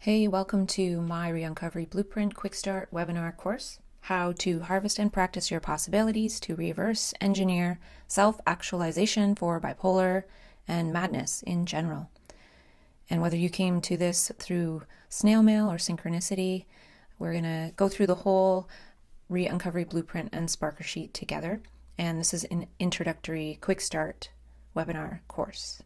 Hey, welcome to my Re-Uncovery Blueprint Quick Start webinar course, how to harvest and practice your possibilities to reverse engineer self-actualization for bipolar and madness in general. And whether you came to this through snail mail or synchronicity, we're going to go through the whole Re-Uncovery Blueprint and Sparkersheet together. And this is an introductory Quick Start webinar course,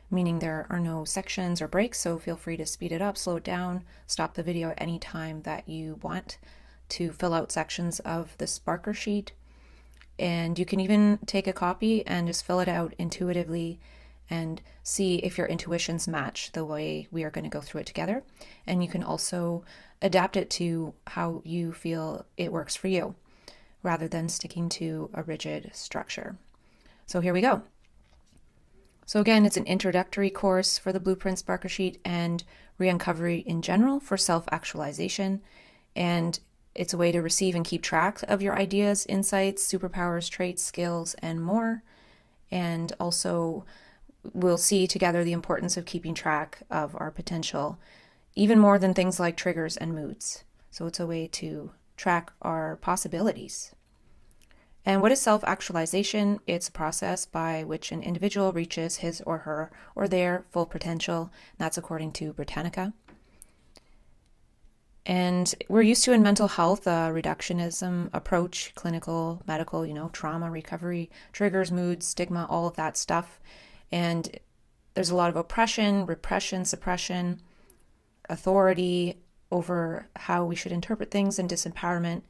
meaning there are no sections or breaks, so feel free to speed it up, slow it down, stop the video at any time that you want to fill out sections of the Sparkersheet. And you can even take a copy and just fill it out intuitively and see if your intuitions match the way we are going to go through it together. And you can also adapt it to how you feel it works for you, rather than sticking to a rigid structure. So here we go. So again, it's an introductory course for the Blueprint Sparkersheet and Re-Uncovery in general for self-actualization. And it's a way to receive and keep track of your ideas, insights, superpowers, traits, skills, and more. And also we'll see together the importance of keeping track of our potential, even more than things like triggers and moods. So it's a way to track our possibilities. And what is self-actualization? It's a process by which an individual reaches his or her or their full potential. That's according to Britannica. And we're used to in mental health a reductionism approach, clinical, medical, trauma, recovery, triggers, moods, stigma, all of that stuff. And there's a lot of oppression, repression, suppression, authority over how we should interpret things, and disempowerment.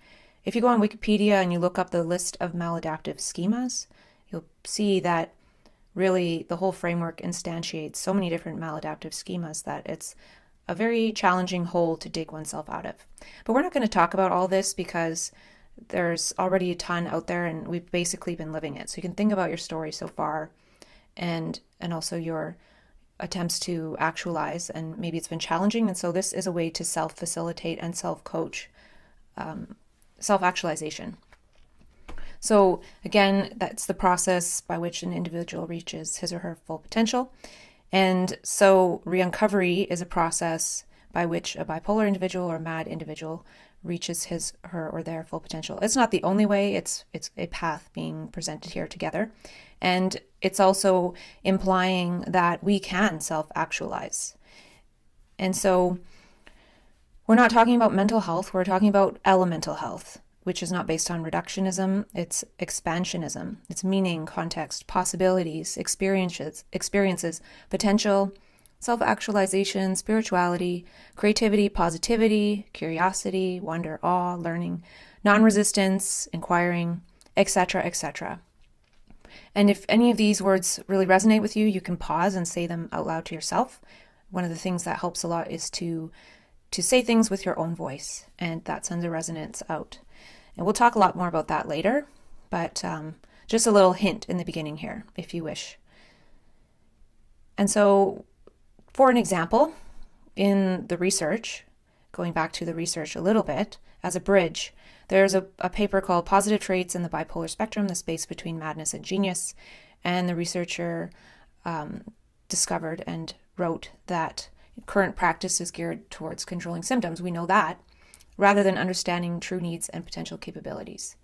If you go on Wikipedia and you look up the list of maladaptive schemas, you'll see that really the whole framework instantiates so many different maladaptive schemas that it's a very challenging hole to dig oneself out of. But we're not going to talk about all this because there's already a ton out there and we've basically been living it. So you can think about your story so far and also your attempts to actualize, and maybe it's been challenging. And so this is a way to self-facilitate and self-coach self-actualization. So again, that's the process by which an individual reaches his or her full potential. And so re-uncovery is a process by which a bipolar individual or mad individual reaches his, her, or their full potential. It's not the only way, it's a path being presented here together. And it's also implying that we can self-actualize. And so we're not talking about mental health, we're talking about elemental health, which is not based on reductionism, it's expansionism. It's meaning, context, possibilities, experiences, potential, self-actualization, spirituality, creativity, positivity, curiosity, wonder, awe, learning, non-resistance, inquiring, etc., etc. And if any of these words really resonate with you, you can pause and say them out loud to yourself. One of the things that helps a lot is to say things with your own voice, and that sends a resonance out. And we'll talk a lot more about that later, but just a little hint in the beginning here, if you wish. And so, for an example, in the research, going back to the research a little bit, as a bridge, there's a paper called Positive Traits in the Bipolar Spectrum, the Space Between Madness and Genius, and the researcher discovered and wrote that current practice is geared towards controlling symptoms. We know that, rather than understanding true needs and potential capabilities.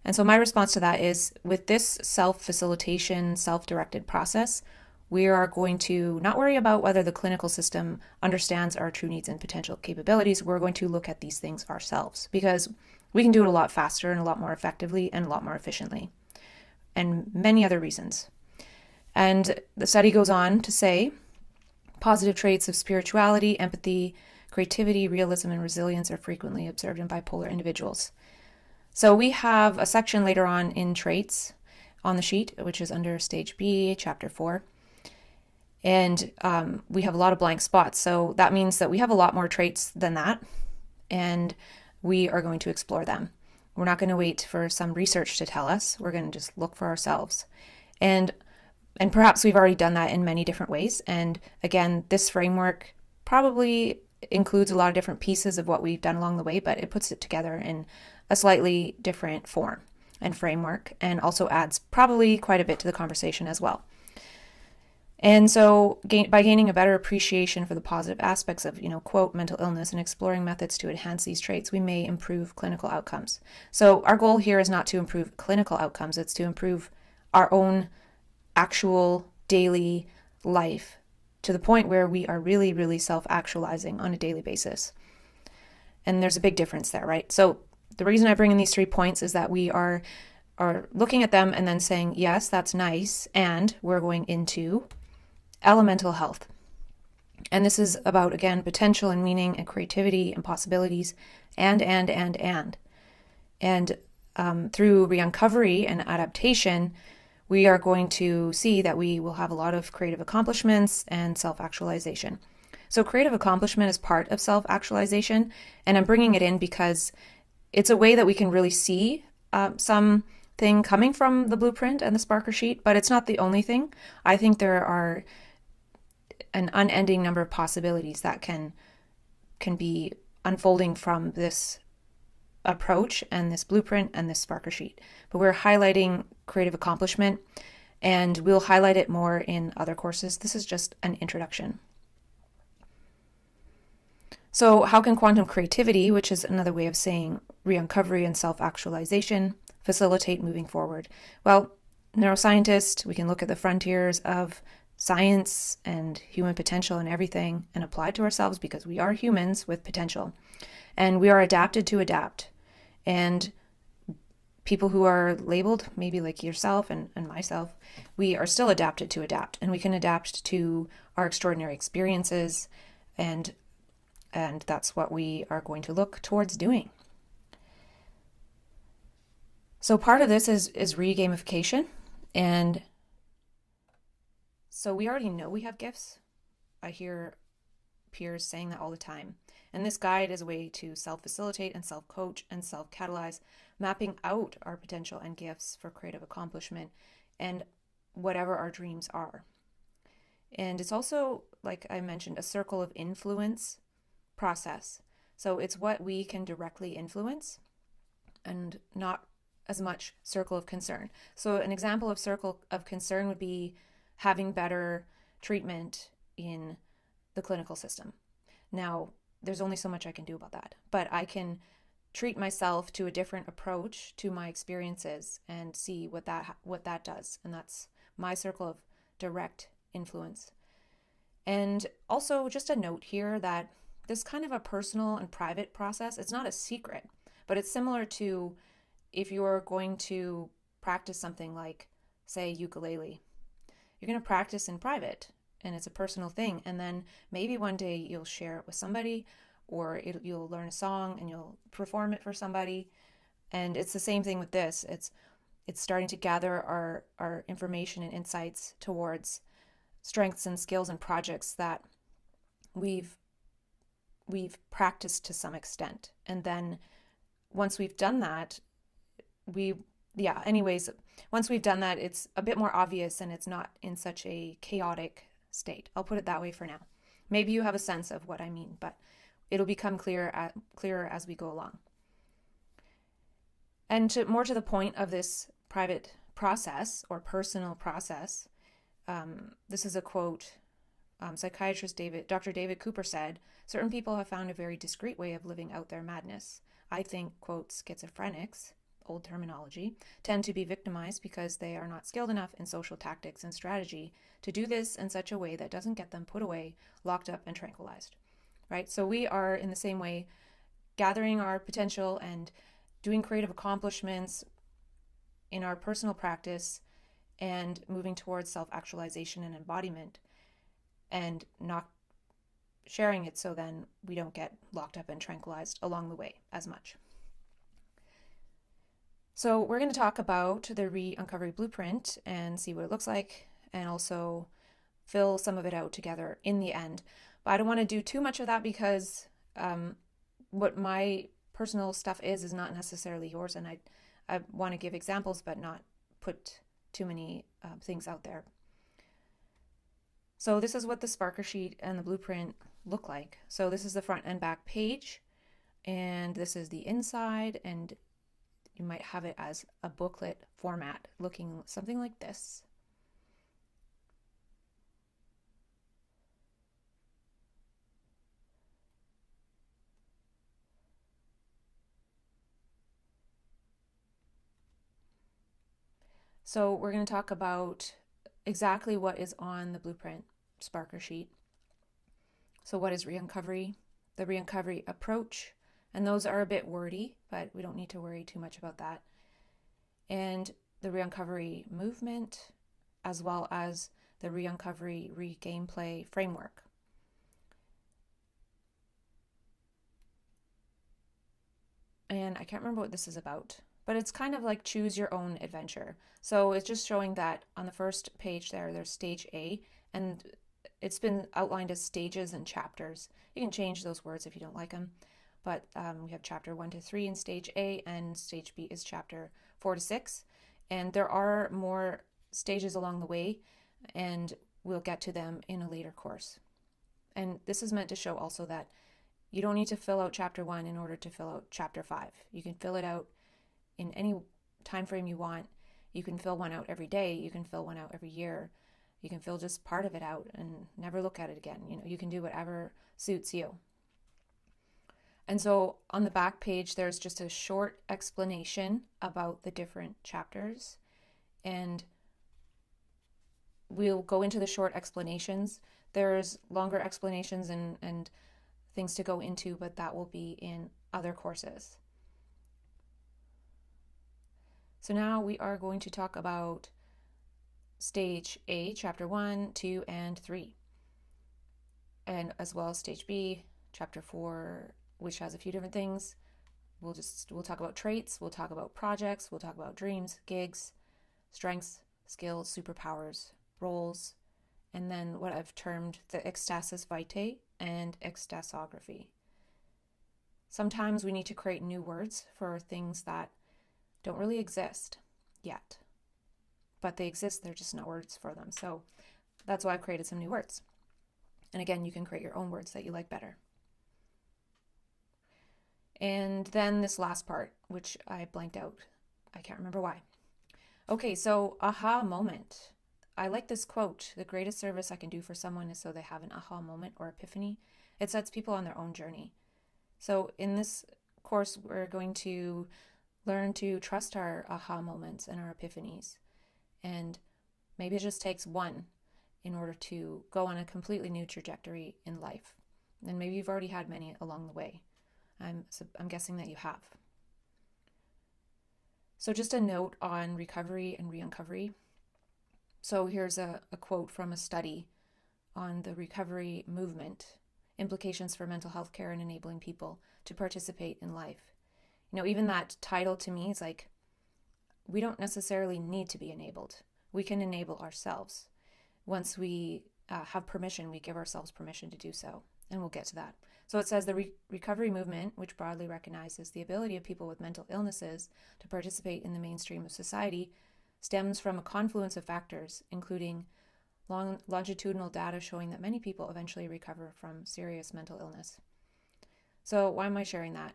And so my response to that is, with this self-facilitation, self-directed process, we are going to not worry about whether the clinical system understands our true needs and potential capabilities. We're going to look at these things ourselves, because we can do it a lot faster and a lot more effectively and a lot more efficiently, and many other reasons. And the study goes on to say, positive traits of spirituality, empathy, creativity, realism, and resilience are frequently observed in bipolar individuals. So we have a section later on in traits on the sheet, which is under stage B, chapter 4. And we have a lot of blank spots. So that means that we have a lot more traits than that. And we are going to explore them. We're not going to wait for some research to tell us. We're going to just look for ourselves. And perhaps we've already done that in many different ways. And again, this framework probably includes a lot of different pieces of what we've done along the way, but it puts it together in a slightly different form and framework, and also adds probably quite a bit to the conversation as well. And so by gaining a better appreciation for the positive aspects of, quote, mental illness and exploring methods to enhance these traits, we may improve clinical outcomes. So our goal here is not to improve clinical outcomes, it's to improve our own actual daily life to the point where we are really, really self-actualizing on a daily basis. And there's a big difference there, right? So the reason I bring in these 3 points is that we are looking at them and then saying, yes, that's nice, and we're going into elemental health. And this is about, again, potential and meaning and creativity and possibilities and through re-uncovery and adaptation, we are going to see that we will have a lot of creative accomplishments and self-actualization. So creative accomplishment is part of self-actualization, and I'm bringing it in because it's a way that we can really see something coming from the blueprint and the Sparkersheet, but it's not the only thing. I think there are an unending number of possibilities that can be unfolding from this approach and this blueprint and this Sparkersheet. But we're highlighting creative accomplishment, and we'll highlight it more in other courses. This is just an introduction. So how can quantum creativity, which is another way of saying re-uncovery and self-actualization, facilitate moving forward? Well, neuroscientists, we can look at the frontiers of science and human potential and everything and apply it to ourselves because we are humans with potential and we are adapted to adapt. And people who are labeled, maybe like yourself and myself, we are still adapted to adapt, and we can adapt to our extraordinary experiences, and that's what we are going to look towards doing. So part of this is re-gamification, and so we already know we have gifts. I hear peers saying that all the time. And this guide is a way to self-facilitate and self-coach and self-catalyze, mapping out our potential and gifts for creative accomplishment and whatever our dreams are. And it's also, like I mentioned, a circle of influence process. So it's what we can directly influence and not as much circle of concern. So an example of circle of concern would be having better treatment in the clinical system. Now, there's only so much I can do about that, but I can treat myself to a different approach to my experiences and see what that does. And that's my circle of direct influence. And also just a note here that this kind of a personal and private process, it's not a secret, but it's similar to if you're going to practice something like, say, ukulele. You're going to practice in private, and it's a personal thing. And then maybe one day you'll share it with somebody, or you'll learn a song and you'll perform it for somebody. And it's the same thing with this. It's starting to gather our information and insights towards strengths and skills and projects that we've practiced to some extent. And then once we've done that, once we've done that, it's a bit more obvious and it's not in such a chaotic state. I'll put it that way for now. Maybe you have a sense of what I mean, but it'll become clearer as we go along. And more to the point of this private process or personal process, this is a quote. Psychiatrist Dr. David Cooper said, "Certain people have found a very discreet way of living out their madness. I think, quote, schizophrenics, old terminology, tend to be victimized because they are not skilled enough in social tactics and strategy to do this in such a way that doesn't get them put away, locked up, and tranquilized." Right? So we are, in the same way, gathering our potential and doing creative accomplishments in our personal practice and moving towards self-actualization and embodiment, and not sharing it so then we don't get locked up and tranquilized along the way as much. So we're going to talk about the Re-Uncovery Blueprint and see what it looks like, and also fill some of it out together in the end. But I don't want to do too much of that because what my personal stuff is not necessarily yours, and I want to give examples but not put too many things out there. So this is what the Sparkersheet and the blueprint look like. So this is the front and back page, and this is the inside, and you might have it as a booklet format looking something like this. So we're going to talk about exactly what is on the blueprint Sparkersheet. So what is Re-Uncovery? The Re-Uncovery approach, and those are a bit wordy, but we don't need to worry too much about that. And the Re-Uncovery Movement, as well as the Re-Uncovery Re-Gameplay framework. And I can't remember what this is about, but it's kind of like choose your own adventure. So it's just showing that on the first page there's stage A, and it's been outlined as stages and chapters. You can change those words if you don't like them, but we have chapter 1 to 3 in stage A, and stage B is chapter 4 to 6. And there are more stages along the way, and we'll get to them in a later course. And this is meant to show also that you don't need to fill out chapter 1 in order to fill out chapter 5. You can fill it out in any time frame you want. You can fill one out every day. You can fill one out every year. You can fill just part of it out and never look at it again. You can do whatever suits you. And so on the back page, there's just a short explanation about the different chapters. And we'll go into the short explanations. There's longer explanations and things to go into, but that will be in other courses. So now we are going to talk about stage A, chapter 1, 2, and 3, and as well as stage B, chapter 4, which has a few different things. We'll talk about traits, we'll talk about projects, we'll talk about dreams, gigs, strengths, skills, superpowers, roles, and then what I've termed the Ecstasis Vitae and Ectasography. Sometimes we need to create new words for things that don't really exist yet, but they exist, they're just not words for them. So that's why I've created some new words. And again, you can create your own words that you like better. And then this last part, which I blanked out. I can't remember why. Okay, so aha moment. I like this quote: the greatest service I can do for someone is so they have an aha moment or epiphany. It sets people on their own journey. So in this course, we're going to learn to trust our aha moments and our epiphanies. And maybe it just takes one in order to go on a completely new trajectory in life. And maybe you've already had many along the way. I'm guessing that you have. So just a note on recovery and re-uncovery. So here's a quote from a study on the recovery movement, implications for mental health care and enabling people to participate in life. Even that title to me is like, we don't necessarily need to be enabled. We can enable ourselves. Once we have permission, we give ourselves permission to do so. And we'll get to that. So it says the recovery movement, which broadly recognizes the ability of people with mental illnesses to participate in the mainstream of society, stems from a confluence of factors, including longitudinal data showing that many people eventually recover from serious mental illness. So why am I sharing that?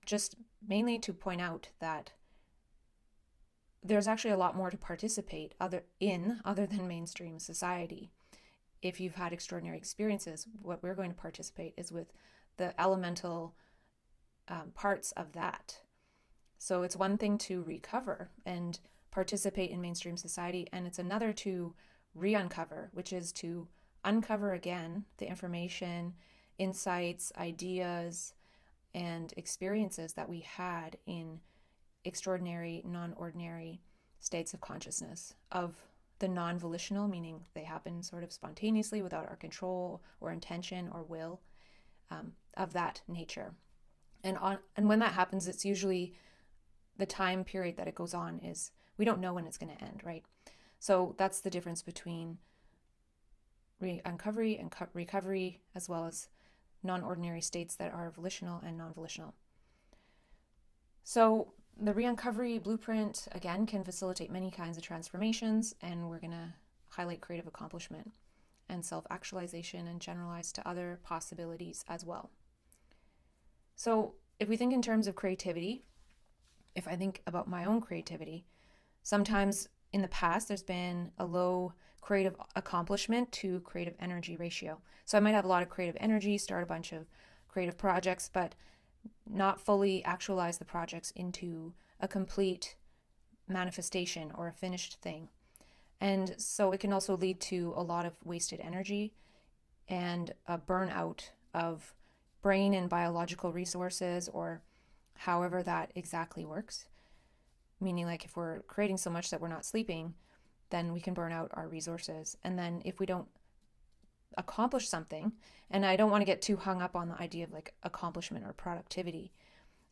Just mainly to point out that there's actually a lot more to participate other than mainstream society. If you've had extraordinary experiences, what we're going to participate is with the elemental parts of that. So it's one thing to recover and participate in mainstream society, and it's another to re-uncover, which is to uncover again the information, insights, ideas, and experiences that we had in extraordinary, non-ordinary states of consciousness, of the non-volitional, meaning they happen sort of spontaneously without our control or intention or will, of that nature. And when that happens, it's usually the time period that it goes on is, we don't know when it's going to end, right? So that's the difference between re-uncovery and recovery, as well as non-ordinary states that are volitional and non-volitional. So the Re-Uncovery Blueprint, again, can facilitate many kinds of transformations, and we're going to highlight creative accomplishment and self-actualization and generalize to other possibilities as well. So if we think in terms of creativity, if I think about my own creativity, sometimes in the past there's been a low creative accomplishment to creative energy ratio. So I might have a lot of creative energy, start a bunch of creative projects, but not fully actualize the projects into a complete manifestation or a finished thing. And so it can also lead to a lot of wasted energy and a burnout of brain and biological resources, or however that exactly works. Meaning, like, if we're creating so much that we're not sleeping, then we can burn out our resources. And then if we don't accomplish something, and I don't want to get too hung up on the idea of like accomplishment or productivity.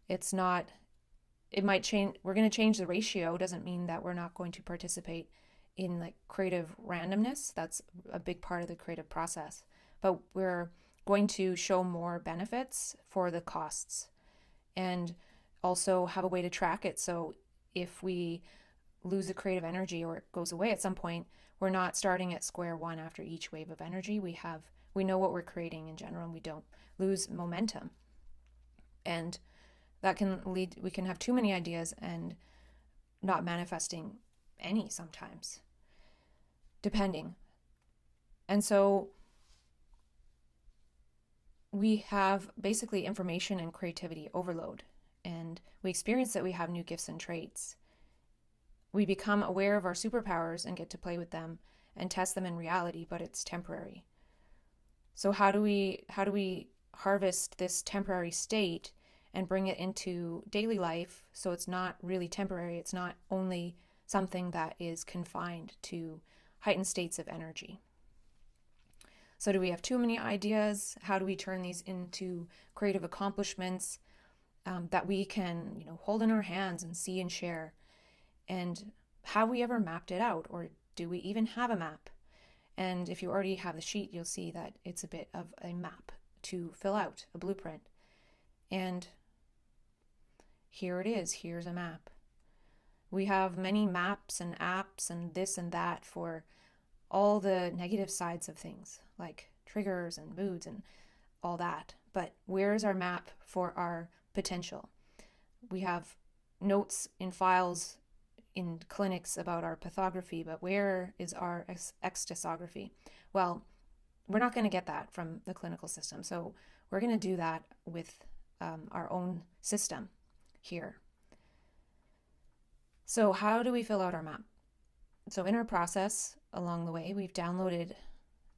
It's not, it might change, we're going to change the ratio, doesn't mean that we're not going to participate in like creative randomness. That's a big part of the creative process. But we're going to show more benefits for the costs and also have a way to track it. So if we lose the creative energy or it goes away at some point, we're not starting at square one after each wave of energy. We know what we're creating in general, and we don't lose momentum. And that can lead, we can have too many ideas and not manifesting any sometimes, depending. And so we have basically information and creativity overload, and we experience that we have new gifts and traits. We become aware of our superpowers and get to play with them and test them in reality, but it's temporary. So how do we harvest this temporary state and bring it into daily life so it's not really temporary? It's not only something that is confined to heightened states of energy. So do we have too many ideas? How do we turn these into creative accomplishments that we can, hold in our hands and see and share? And have we ever mapped it out, or do we even have a map? And if you already have the sheet, you'll see that it's a bit of a map to fill out, a blueprint. And here it is. Here's a map. We have many maps and apps and this and that for all the negative sides of things, like triggers and moods and all that. But where is our map for our potential? We have notes in files in clinics about our pathography, but where is our Ecstasigography? Well, we're not going to get that from the clinical system. So we're going to do that with our own system here. So how do we fill out our map? So in our process along the way, we've downloaded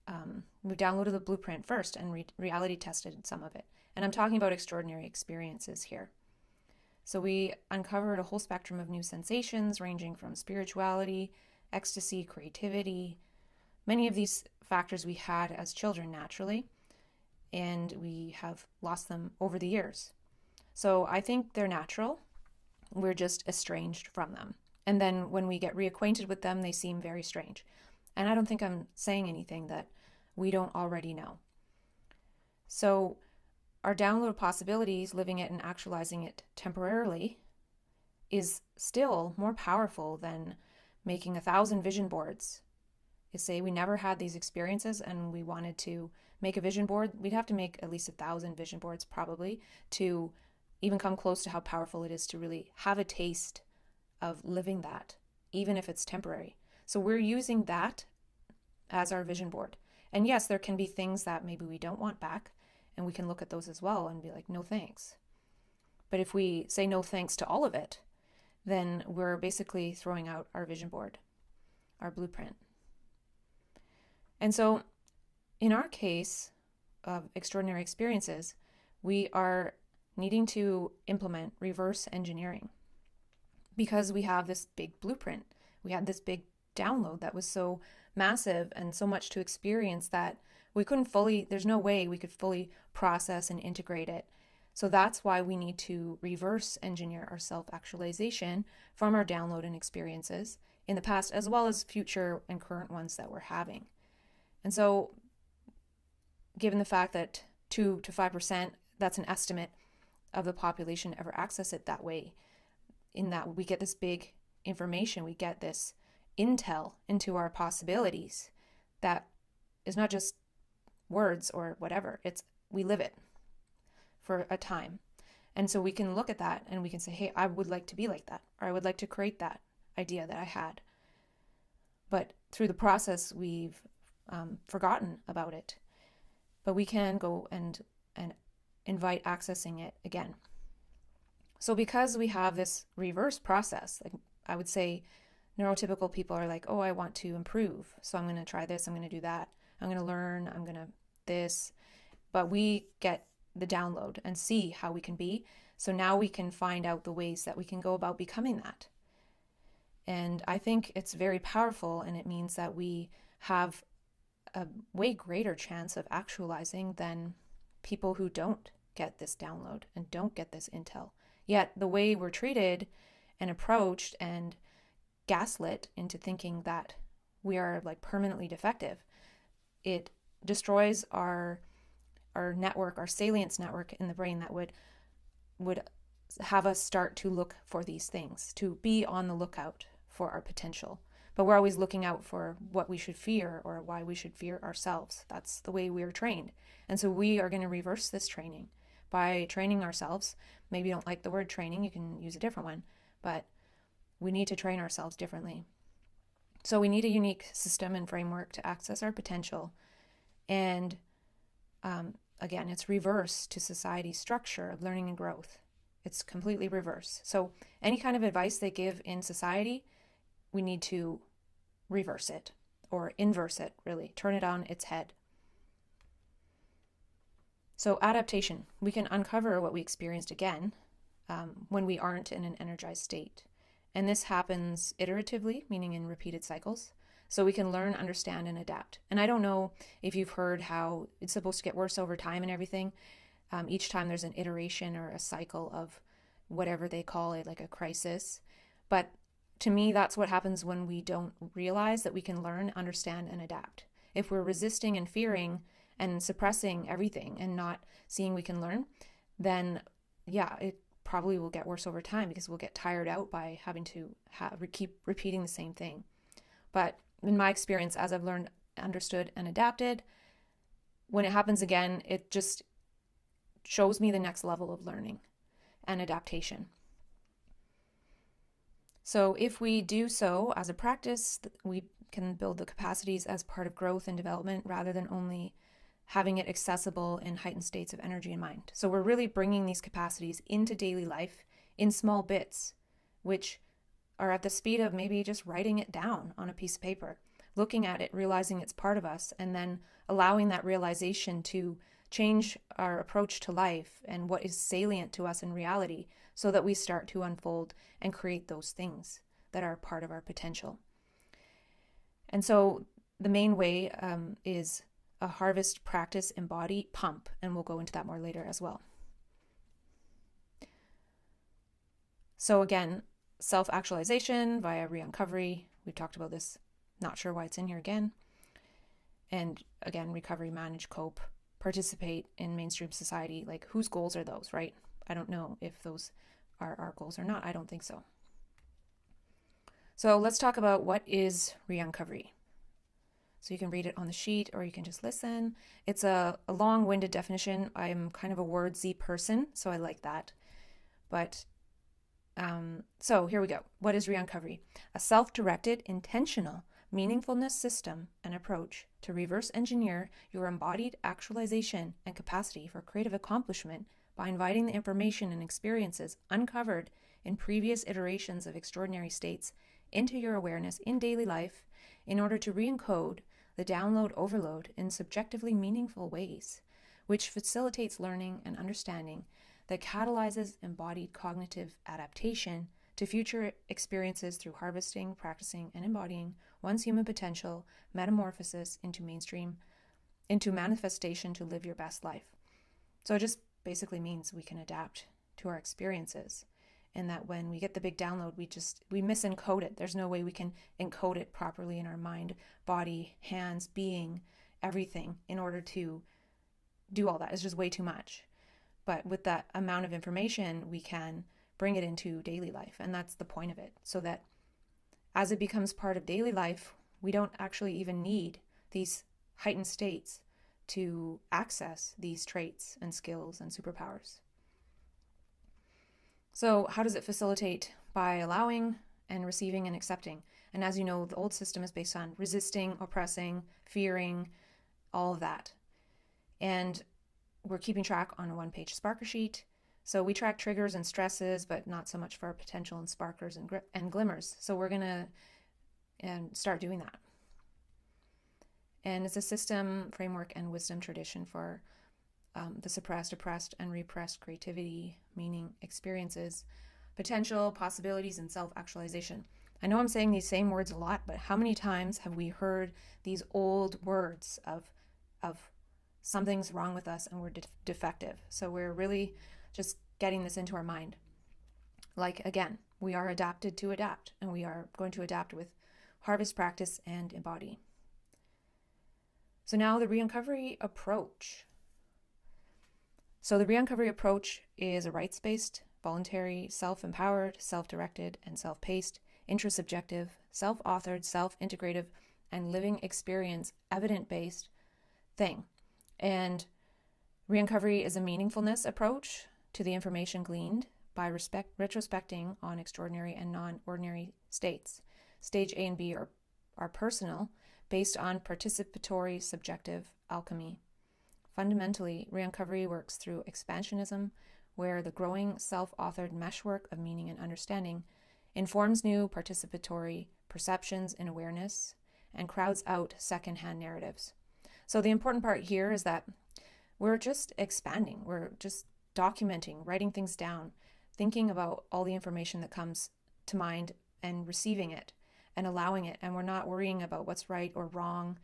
the blueprint first and reality tested some of it. And I'm talking about extraordinary experiences here. So we uncovered a whole spectrum of new sensations ranging from spirituality, ecstasy, creativity. Many of these factors we had as children naturally, and we have lost them over the years. So I think they're natural. We're just estranged from them. And then when we get reacquainted with them, they seem very strange. And I don't think I'm saying anything that we don't already know. So our download possibilities, living it and actualizing it temporarily, is still more powerful than making 1,000 vision boards. You say we never had these experiences and we wanted to make a vision board, we'd have to make at least 1,000 vision boards probably to even come close to how powerful it is to really have a taste of living that, even if it's temporary. So we're using that as our vision board. And yes, there can be things that maybe we don't want back, and we can look at those as well and be like, no thanks. But if we say no thanks to all of it, then we're basically throwing out our vision board, our blueprint. And so in our case of extraordinary experiences, we are needing to implement reverse engineering because we have this big blueprint. We had this big download that was so massive and so much to experience that we couldn't fully, there's no way we could fully process and integrate it. So that's why we need to reverse engineer our self-actualization from our download and experiences in the past, as well as future and current ones that we're having. And so given the fact that 2 to 5%, that's an estimate of the population ever access it that way, in that we get this big information, we get this intel into our possibilities that is not just words or whatever, it's we live it for a time. And so we can look at that and we can say, hey, I would like to be like that, or I would like to create that idea that I had. But through the process, we've forgotten about it. But we can go and invite accessing it again. So because we have this reverse process, like I would say neurotypical people are like, oh, I want to improve, so I'm going to try this, I'm going to do that, I'm going to learn, I'm going to this. But we get the download and see how we can be. So now we can find out the ways that we can go about becoming that. And I think it's very powerful, and it means that we have a way greater chance of actualizing than people who don't get this download and don't get this intel. Yet the way we're treated and approached and gaslit into thinking that we are like permanently defective, it destroys our network, our salience network in the brain that would have us start to look for these things, to be on the lookout for our potential. But we're always looking out for what we should fear or why we should fear ourselves. That's the way we are trained. And so we are going to reverse this training by training ourselves. Maybe you don't like the word training, you can use a different one, but we need to train ourselves differently. So we need a unique system and framework to access our potential. And again, it's reverse to society's structure of learning and growth. It's completely reverse. So any kind of advice they give in society, we need to reverse it or inverse it, really. Turn it on its head. So adaptation. We can uncover what we experienced again when we aren't in an energized state. And this happens iteratively, meaning in repeated cycles. So we can learn, understand, and adapt. And I don't know if you've heard how it's supposed to get worse over time and everything. Each time there's an iteration or a cycle of whatever they call it, like a crisis. But to me, that's what happens when we don't realize that we can learn, understand, and adapt. If we're resisting and fearing and suppressing everything and not seeing we can learn, then yeah, it probably will get worse over time because we'll get tired out by having to keep repeating the same thing. But in my experience, as I've learned, understood, and adapted, when it happens again, it just shows me the next level of learning and adaptation. So if we do so as a practice, we can build the capacities as part of growth and development rather than only having it accessible in heightened states of energy and mind. So we're really bringing these capacities into daily life in small bits, which are at the speed of maybe just writing it down on a piece of paper, looking at it, realizing it's part of us, and then allowing that realization to change our approach to life and what is salient to us in reality so that we start to unfold and create those things that are part of our potential. And so the main way is a harvest, practice, embody, pump, and we'll go into that more later as well. So again, self-actualization via re-uncovery. We've talked about this, not sure why it's in here again. And again, recovery, manage, cope, participate in mainstream society. Like, whose goals are those, right? I don't know if those are our goals or not. I don't think so. So let's talk about what is re-uncovery. So you can read it on the sheet or you can just listen. It's a long-winded definition. I'm kind of a wordsy person, so I like that. But so here we go. What is re-uncovery? A self-directed, intentional, meaningfulness system and approach to reverse engineer your embodied actualization and capacity for creative accomplishment by inviting the information and experiences uncovered in previous iterations of extraordinary states into your awareness in daily life in order to re-encode the download overload in subjectively meaningful ways, which facilitates learning and understanding that catalyzes embodied cognitive adaptation to future experiences through harvesting, practicing, and embodying one's human potential, metamorphosis into manifestation to live your best life. So it just basically means we can adapt to our experiences, and that when we get the big download, we misencode it. There's no way we can encode it properly in our mind, body, hands, being, everything in order to do all that. It's just way too much. But with that amount of information, we can bring it into daily life. And that's the point of it. So that as it becomes part of daily life, we don't actually even need these heightened states to access these traits and skills and superpowers. So how does it facilitate? By allowing and receiving and accepting. And as you know, the old system is based on resisting, oppressing, fearing, all of that. And we're keeping track on a one-page Sparkersheet. So we track triggers and stresses, but not so much for our potential and sparkers and glimmers. So we're going to start doing that. And it's a system, framework, and wisdom tradition for the suppressed, oppressed, and repressed creativity, meaning, experiences, potential, possibilities, and self-actualization. I know I'm saying these same words a lot, but how many times have we heard these old words of something's wrong with us and we're defective? So we're really just getting this into our mind. Like, again, we are adapted to adapt, and we are going to adapt with harvest, practice, and embody. So now the Re-Uncovery approach. So the Re-Uncovery approach is a rights-based, voluntary, self-empowered, self-directed, and self-paced, intrasubjective, self-authored, self-integrative, and living experience evidence-based thing. And Re-Uncovery is a meaningfulness approach to the information gleaned by retrospecting on extraordinary and non-ordinary states. Stage A and B are personal, based on participatory subjective alchemy. Fundamentally, Re-Uncovery works through expansionism, where the growing self-authored meshwork of meaning and understanding informs new participatory perceptions and awareness and crowds out secondhand narratives. So the important part here is that we're just expanding. We're just documenting, writing things down, thinking about all the information that comes to mind and receiving it and allowing it. And we're not worrying about what's right or wrong.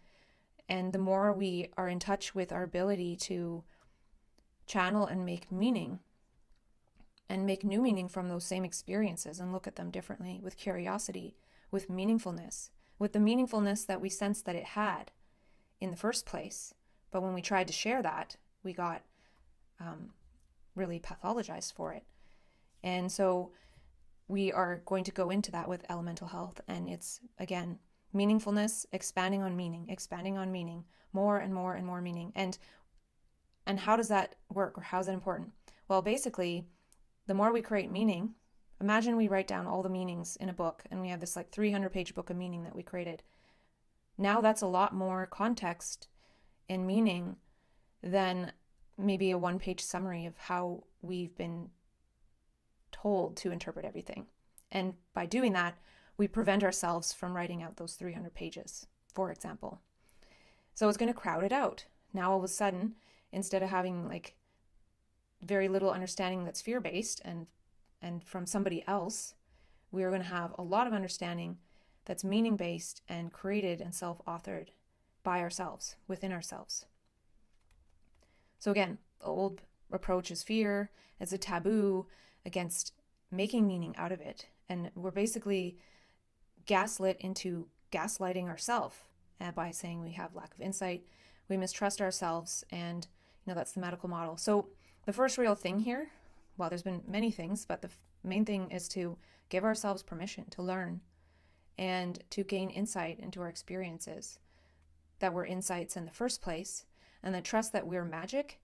And the more we are in touch with our ability to channel and make meaning and make new meaning from those same experiences and look at them differently with curiosity, with meaningfulness, with the meaningfulness that we sensed that it had in the first place. But when we tried to share that, we got really pathologized for it. And so we are going to go into that with elemental health. And it's, again, meaningfulness, expanding on meaning, more and more and more meaning. And how does that work, or how is that important? Well, basically, the more we create meaning, imagine we write down all the meanings in a book, and we have this like 300-page book of meaning that we created. Now that's a lot more context and meaning than maybe a one-page summary of how we've been told to interpret everything. And by doing that, we prevent ourselves from writing out those 300 pages, for example. So it's going to crowd it out. Now all of a sudden, instead of having like very little understanding that's fear-based and from somebody else, we are going to have a lot of understanding that's meaning-based and created and self-authored by ourselves, within ourselves. So again, the old approach is fear. It's a taboo against making meaning out of it. And we're basically gaslit into gaslighting ourselves by saying we have lack of insight, we mistrust ourselves, and that's the medical model. So the first real thing here, well, there's been many things, but the main thing is to give ourselves permission to learn and to gain insight into our experiences that were insights in the first place, and then trust that we're magic.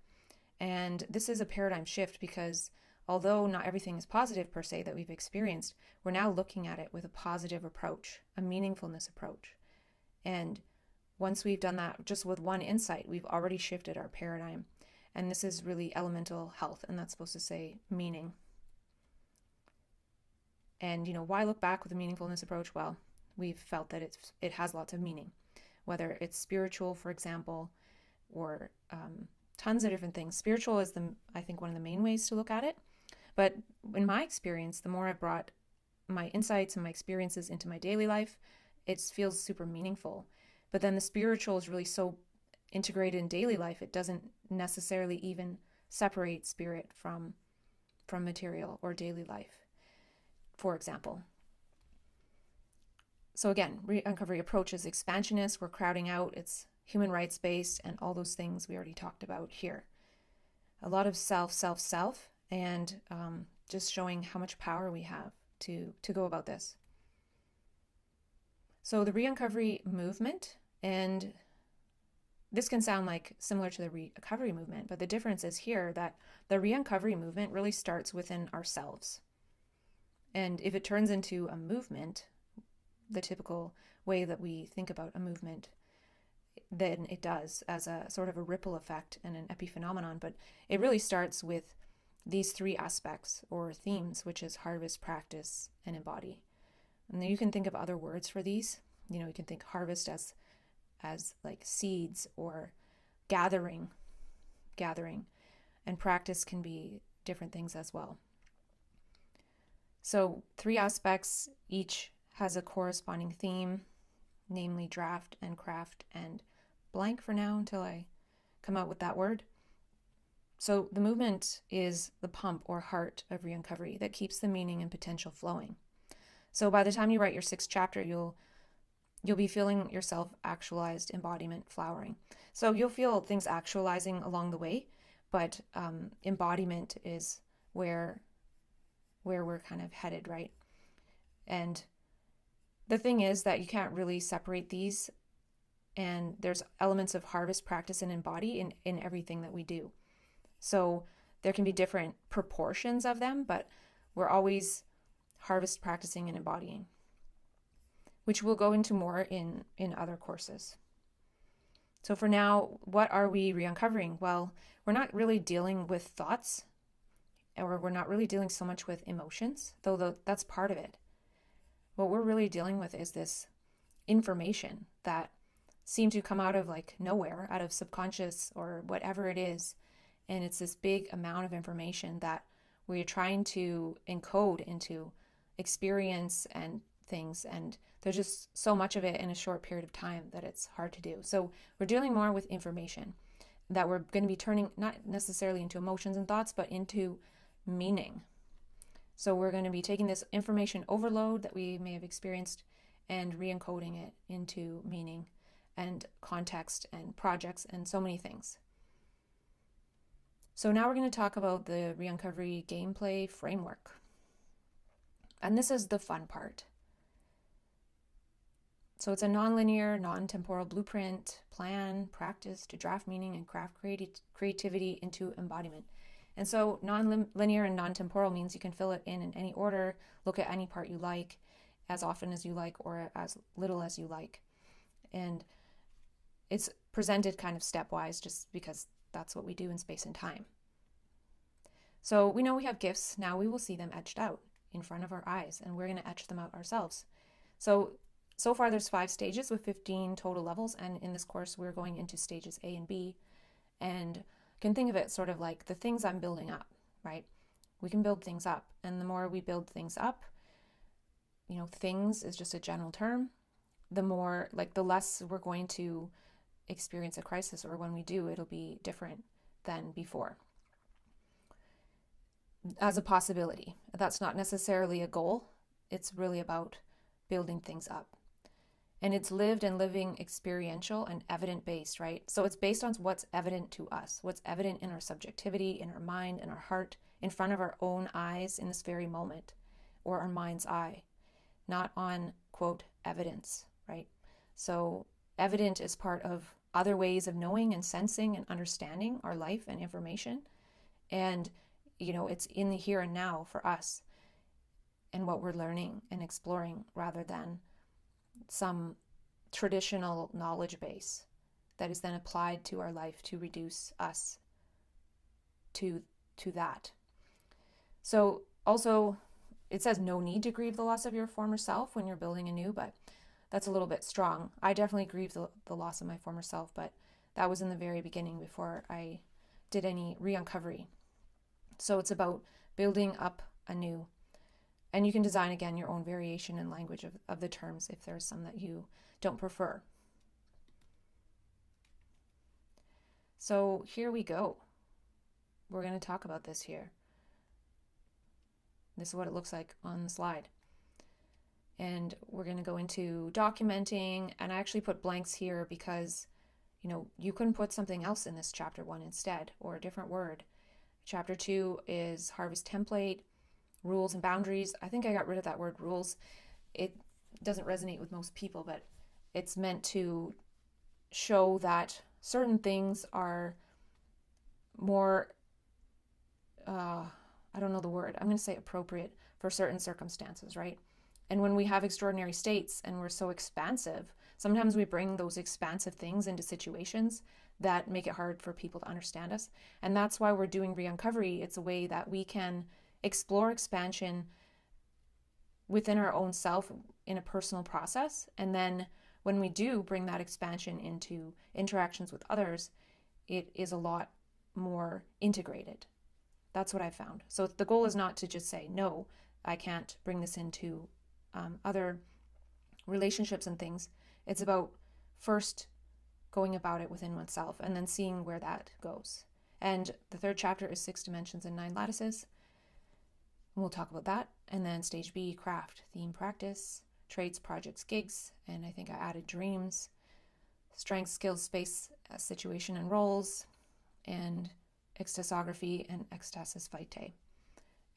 And this is a paradigm shift, because although not everything is positive per se that we've experienced, we're now looking at it with a positive approach, a meaningfulness approach. And once we've done that just with one insight, we've already shifted our paradigm. And this is really elemental health, and that's supposed to say meaning. And, why look back with a meaningfulness approach? Well, we've felt that it has lots of meaning, whether it's spiritual, for example, or tons of different things. Spiritual is, I think, one of the main ways to look at it. But in my experience, the more I brought my insights and my experiences into my daily life, it feels super meaningful. But then the spiritual is really so integrated in daily life, it doesn't necessarily even separate spirit from material or daily life, for example. So again, Re-Uncovery approach is expansionist. We're crowding out. It's human rights based, and all those things we already talked about here. A lot of self, and just showing how much power we have to go about this. So the Re-Uncovery movement, and this can sound like similar to the Re-Recovery movement, but the difference is here that the Re-Uncovery movement really starts within ourselves. And if it turns into a movement, the typical way that we think about a movement, then it does as a sort of a ripple effect and an epiphenomenon. But it really starts with these three aspects or themes, which is harvest, practice, and embody. And then you can think of other words for these. You can think harvest as like seeds or gathering, and practice can be different things as well. So 3 aspects, each has a corresponding theme, namely draft and craft and blank for now until I come out with that word. So the movement is the pump or heart of Re-Uncovery that keeps the meaning and potential flowing. So by the time you write your 6th chapter, you'll be feeling yourself actualized, embodiment, flowering. So you'll feel things actualizing along the way, but embodiment is where we're kind of headed, right? And the thing is that you can't really separate these, and there's elements of harvest, practice, and embody in everything that we do. So there can be different proportions of them, but we're always harvest, practicing, and embodying, which we'll go into more in other courses. So for now, what are we re-uncovering? Well, we're not really dealing with thoughts, or we're not really dealing so much with emotions, though that's part of it. What we're really dealing with is this information that seemed to come out of like nowhere, out of subconscious or whatever it is. And it's this big amount of information that we're trying to encode into experience and things. And there's just so much of it in a short period of time that it's hard to do. So we're dealing more with information that we're going to be turning not necessarily into emotions and thoughts, but into meaning. So we're going to be taking this information overload that we may have experienced and re-encoding it into meaning and context and projects and so many things. So now we're going to talk about the Re-Uncovery gameplay framework. And this is the fun part. So it's a non-linear, non-temporal blueprint, plan, practice to draft meaning and craft creativity into embodiment. And so non-linear and non-temporal means you can fill it in any order, look at any part you like, as often as you like, or as little as you like. And it's presented kind of stepwise just because that's what we do in space and time. So we know we have gifts. Now we will see them etched out in front of our eyes, and we're going to etch them out ourselves. So far there's 5 stages with 15 total levels, and in this course we're going into stages A and B, and you can think of it sort of like the things I'm building up, right? We can build things up, and the more we build things up, things is just a general term, the more, like, the less we're going to experience a crisis, or when we do, it'll be different than before. As a possibility. That's not necessarily a goal. It's really about building things up. And it's lived and living experiential and evident based, right? So it's based on what's evident to us, what's evident in our subjectivity, in our mind, in our heart, in front of our own eyes in this very moment, or our mind's eye, not on, quote, evidence, right? So evident is part of other ways of knowing and sensing and understanding our life and information. And, it's in the here and now for us and what we're learning and exploring, rather than some traditional knowledge base that is then applied to our life to reduce us to that. So also, it says no need to grieve the loss of your former self when you're building anew, but that's a little bit strong. I definitely grieved the loss of my former self, but that was in the very beginning before I did any re-uncovery. So it's about building up anew. And you can design, again, your own variation and language of the terms if there's some that you don't prefer. So here we go. We're going to talk about this here. This is what it looks like on the slide. And we're going to go into documenting, and I actually put blanks here because, you couldn't put something else in this chapter 1 instead, or a different word. Chapter 2 is harvest template, rules and boundaries. I think I got rid of that word rules. It doesn't resonate with most people, but it's meant to show that certain things are more, I don't know the word, I'm going to say appropriate for certain circumstances, right? And when we have extraordinary states and we're so expansive, sometimes we bring those expansive things into situations that make it hard for people to understand us. And that's why we're doing Re-Uncovery. It's a way that we can explore expansion within our own self in a personal process. And then when we do bring that expansion into interactions with others, it is a lot more integrated. That's what I found. So the goal is not to just say, no, I can't bring this into other relationships and things. It's about first going about it within oneself and then seeing where that goes. And the third chapter is 6 dimensions and 9 lattices. And we'll talk about that. And then stage B, craft, theme, practice, traits, projects, gigs. And I think I added dreams, strength, skills, space, situation, and roles, and Ecstaography and Ecstasis Vitae.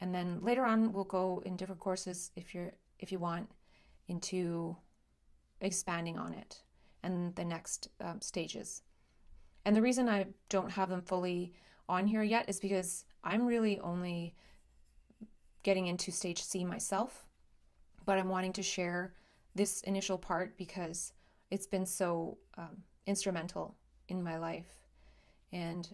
And then later on, we'll go in different courses if you want into expanding on it and the next stages. And the reason I don't have them fully on here yet is because I'm really only getting into stage C myself, but I'm wanting to share this initial part because it's been so instrumental in my life. And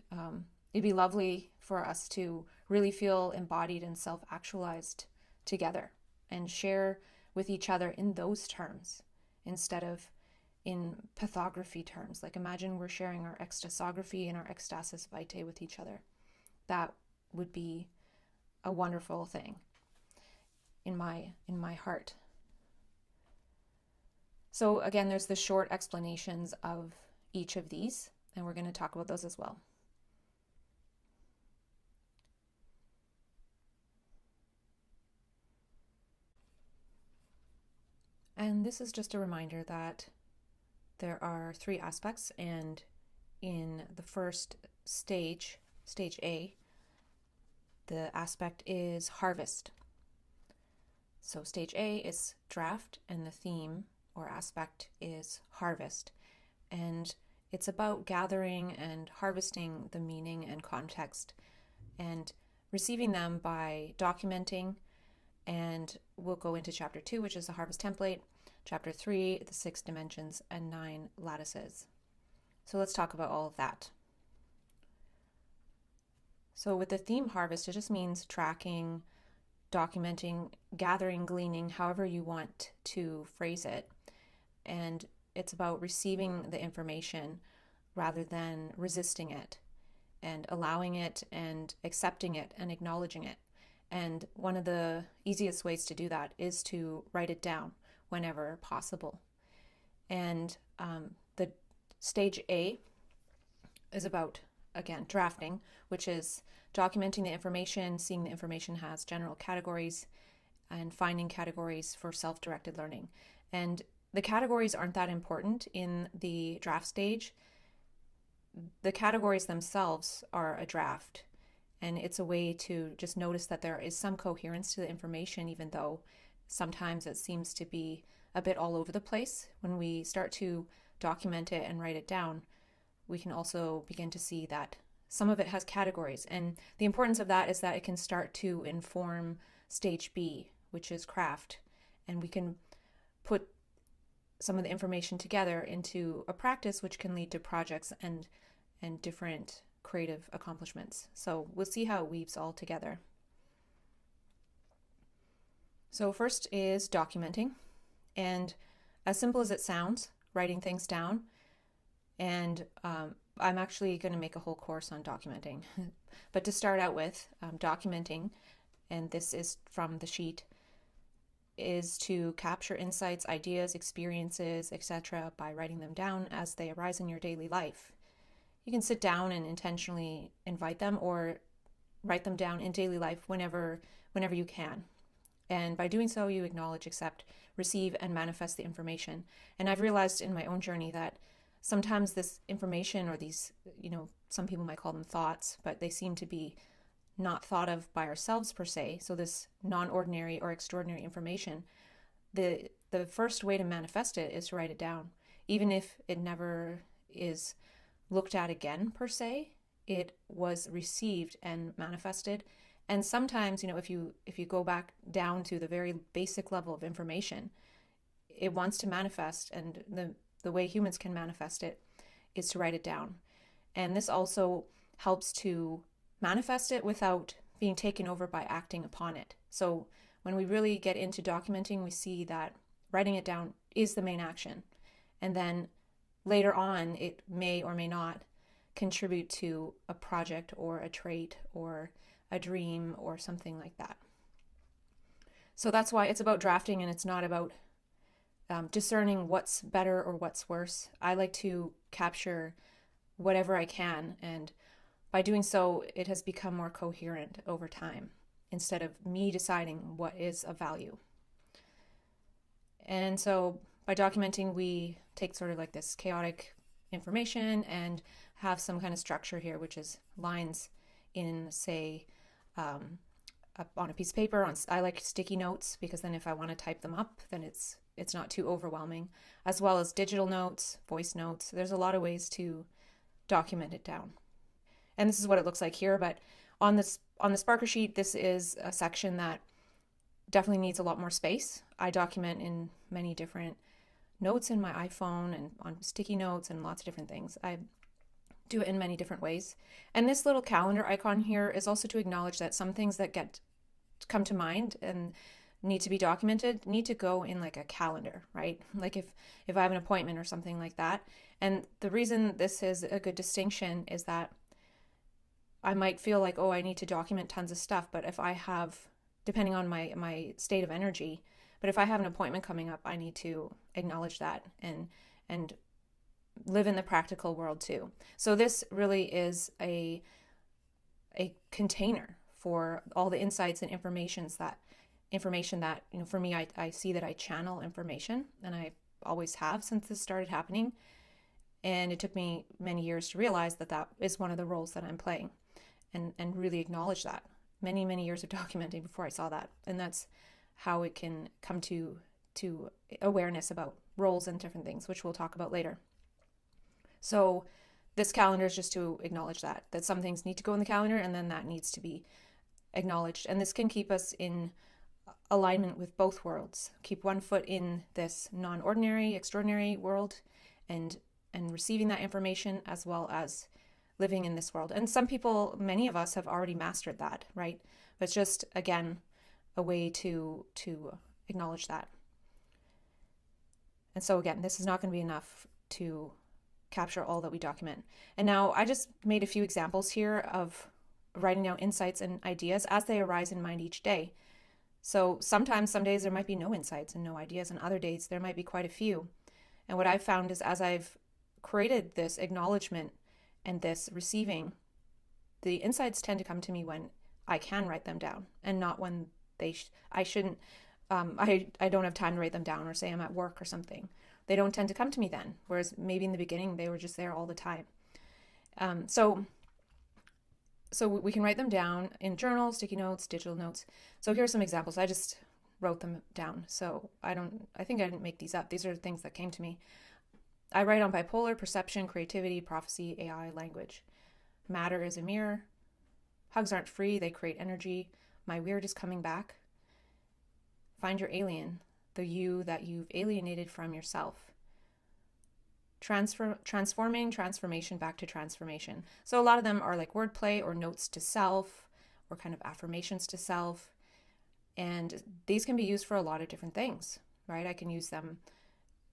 it'd be lovely for us to really feel embodied and self-actualized together and share with each other in those terms instead of in pathography terms. Like imagine we're sharing our Ecstaography and our Ecstasis Vitae with each other. That would be a wonderful thing in my heart. So again, there's the short explanations of each of these, and we're going to talk about those as well. And this is just a reminder that there are 3 aspects, and in the first stage, stage A, the aspect is harvest. So stage A is draft, and the theme or aspect is harvest. And it's about gathering and harvesting the meaning and context and receiving them by documenting. And we'll go into chapter 2, which is the harvest template, chapter 3, the 6 dimensions, and 9 lattices. So let's talk about all of that. So with the theme harvest, it just means tracking, documenting, gathering, gleaning, however you want to phrase it. And it's about receiving the information rather than resisting it, and allowing it and accepting it and acknowledging it. And one of the easiest ways to do that is to write it down whenever possible. And the stage A is about, again, drafting, which is documenting the information, seeing the information has general categories, and finding categories for self-directed learning. And the categories aren't that important in the draft stage. The categories themselves are a draft. And it's a way to just notice that there is some coherence to the information, even though sometimes it seems to be a bit all over the place. When we start to document it and write it down, we can also begin to see that some of it has categories. And the importance of that is that it can start to inform stage B, which is craft. And we can put some of the information together into a practice, which can lead to projects and different creative accomplishments. So we'll see how it weaves all together. So first is documenting, and as simple as it sounds, writing things down. And I'm actually going to make a whole course on documenting. But to start out with, documenting, and this is from the sheet, is to capture insights, ideas, experiences, etc. by writing them down as they arise in your daily life. You can sit down and intentionally invite them or write them down in daily life whenever you can. And by doing so, you acknowledge, accept, receive, and manifest the information. And I've realized in my own journey that sometimes this information, or these, some people might call them thoughts, but they seem to be not thought of by ourselves per se. So this non-ordinary or extraordinary information, the first way to manifest it is to write it down. Even if it never is looked at again per se, it was received and manifested. And sometimes, if you go back down to the very basic level of information, it wants to manifest, and the way humans can manifest it is to write it down. And this also helps to manifest it without being taken over by acting upon it. So when we really get into documenting, we see that writing it down is the main action. And then later on, it may or may not contribute to a project or a trait or a dream or something like that. So that's why it's about drafting, and it's not about discerning what's better or what's worse. I like to capture whatever I can, and by doing so, it has become more coherent over time instead of me deciding what is of value. And so by documenting, we take sort of like this chaotic information and have some kind of structure here, which is lines in, say, up on a piece of paper. I like sticky notes because then if I want to type them up, then it's not too overwhelming, as well as digital notes, voice notes. There's a lot of ways to document it down. And this is what it looks like here, but on the Sparkersheet, this is a section that definitely needs a lot more space. I document in many different notes in my iPhone and on sticky notes and lots of different things. I do it in many different ways. And this little calendar icon here is also to acknowledge that some things that come to mind and need to be documented need to go in like a calendar, right? Like if I have an appointment or something like that. And the reason this is a good distinction is that I might feel like, oh, I need to document tons of stuff, but if I have, depending on my state of energy, but if I have an appointment coming up, I need to acknowledge that and live in the practical world too. So this really is a container for all the insights and information that, for me, I see that I channel information, and I always have since this started happening. And it took me many years to realize that is one of the roles that I'm playing, and really acknowledge that. Many, many years of documenting before I saw that. And that's how it can come to awareness about roles and different things, which we'll talk about later. So this calendar is just to acknowledge that some things need to go in the calendar, and then that needs to be acknowledged. And this can keep us in alignment with both worlds. Keep one foot in this non-ordinary, extraordinary world and receiving that information, as well as living in this world. And some people, many of us, have already mastered that, right? But it's just, again, a way to acknowledge that. And so again, this is not going to be enough to capture all that we document. And now I just made a few examples here of writing down insights and ideas as they arise in mind each day. So sometimes, some days there might be no insights and no ideas, and other days there might be quite a few. And what I've found is, as I've created this acknowledgement and this receiving, the insights tend to come to me when I can write them down, and not when I shouldn't. I don't have time to write them down, or say I'm at work or something. They don't tend to come to me then, whereas maybe in the beginning they were just there all the time. So we can write them down in journals, sticky notes, digital notes. So here are some examples. I just wrote them down. So I think I didn't make these up. These are things that came to me. I write on bipolar, perception, creativity, prophecy, AI, language. Matter is a mirror. Hugs aren't free, they create energy. My weird is coming back. Find your alien, the you that you've alienated from yourself. Transforming, transformation back to transformation. So a lot of them are like wordplay or notes to self, or kind of affirmations to self. And these can be used for a lot of different things, right? I can use them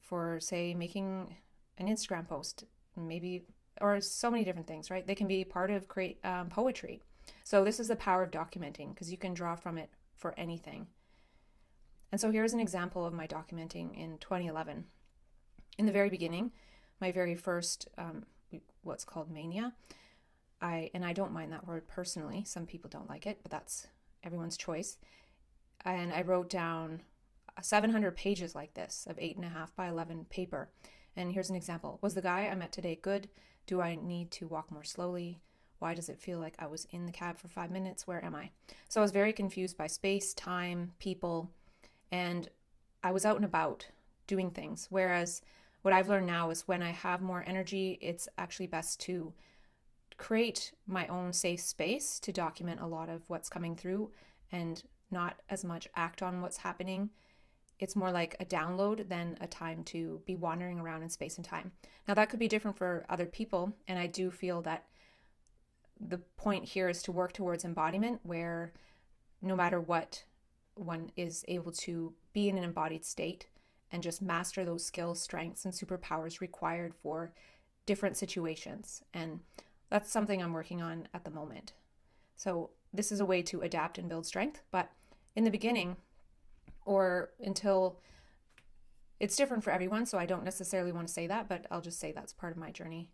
for, say, making an Instagram post, maybe, or so many different things, right? They can be part of poetry. So this is the power of documenting, because you can draw from it for anything. And so here's an example of my documenting in 2011. In the very beginning, my very first, what's called mania, and I don't mind that word personally. Some people don't like it, but that's everyone's choice. And I wrote down 700 pages like this of 8.5 by 11 paper. And here's an example. Was the guy I met today good? Do I need to walk more slowly? Why does it feel like I was in the cab for 5 minutes? Where am I? So I was very confused by space, time, people, and I was out and about doing things. Whereas what I've learned now is when I have more energy, it's actually best to create my own safe space to document a lot of what's coming through, and not as much act on what's happening, it's more like a download than a time to be wandering around in space and time. Now, that could be different for other people, and I do feel that the point here is to work towards embodiment, where no matter what, one is able to be in an embodied state and just master those skills, strengths, and superpowers required for different situations. And that's something I'm working on at the moment. So this is a way to adapt and build strength, but in the beginning, or until, it's different for everyone, so I don't necessarily want to say that, but I'll just say that's part of my journey.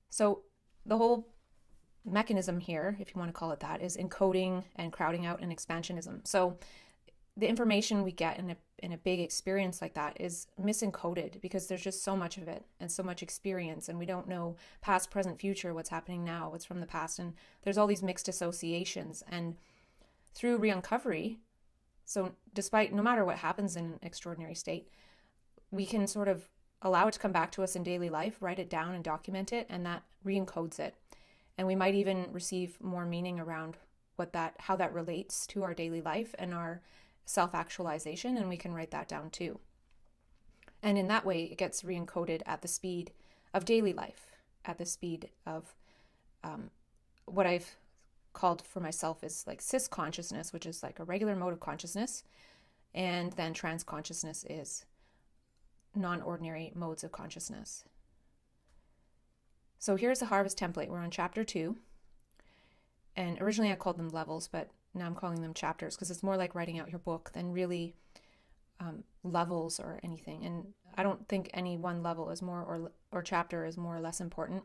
So the whole mechanism here, if you want to call it that, is encoding and crowding out and expansionism. So the information we get in a big experience like that is misencoded because there's just so much of it and so much experience, and we don't know past, present, future, what's happening now, what's from the past, and there's all these mixed associations. And through re-uncovery, so despite, no matter what happens in an extraordinary state, we can sort of allow it to come back to us in daily life, write it down and document it, and that re-encodes it. And we might even receive more meaning around how that relates to our daily life and our self-actualization, and we can write that down too. And in that way, it gets re-encoded at the speed of daily life, at the speed of what I've called for myself is like cis consciousness, which is like a regular mode of consciousness, and then trans consciousness is non-ordinary modes of consciousness. So here's the harvest template. We're on chapter 2. And originally I called them levels, but now I'm calling them chapters because it's more like writing out your book than really levels or anything. And I don't think any one level is more or chapter is more or less important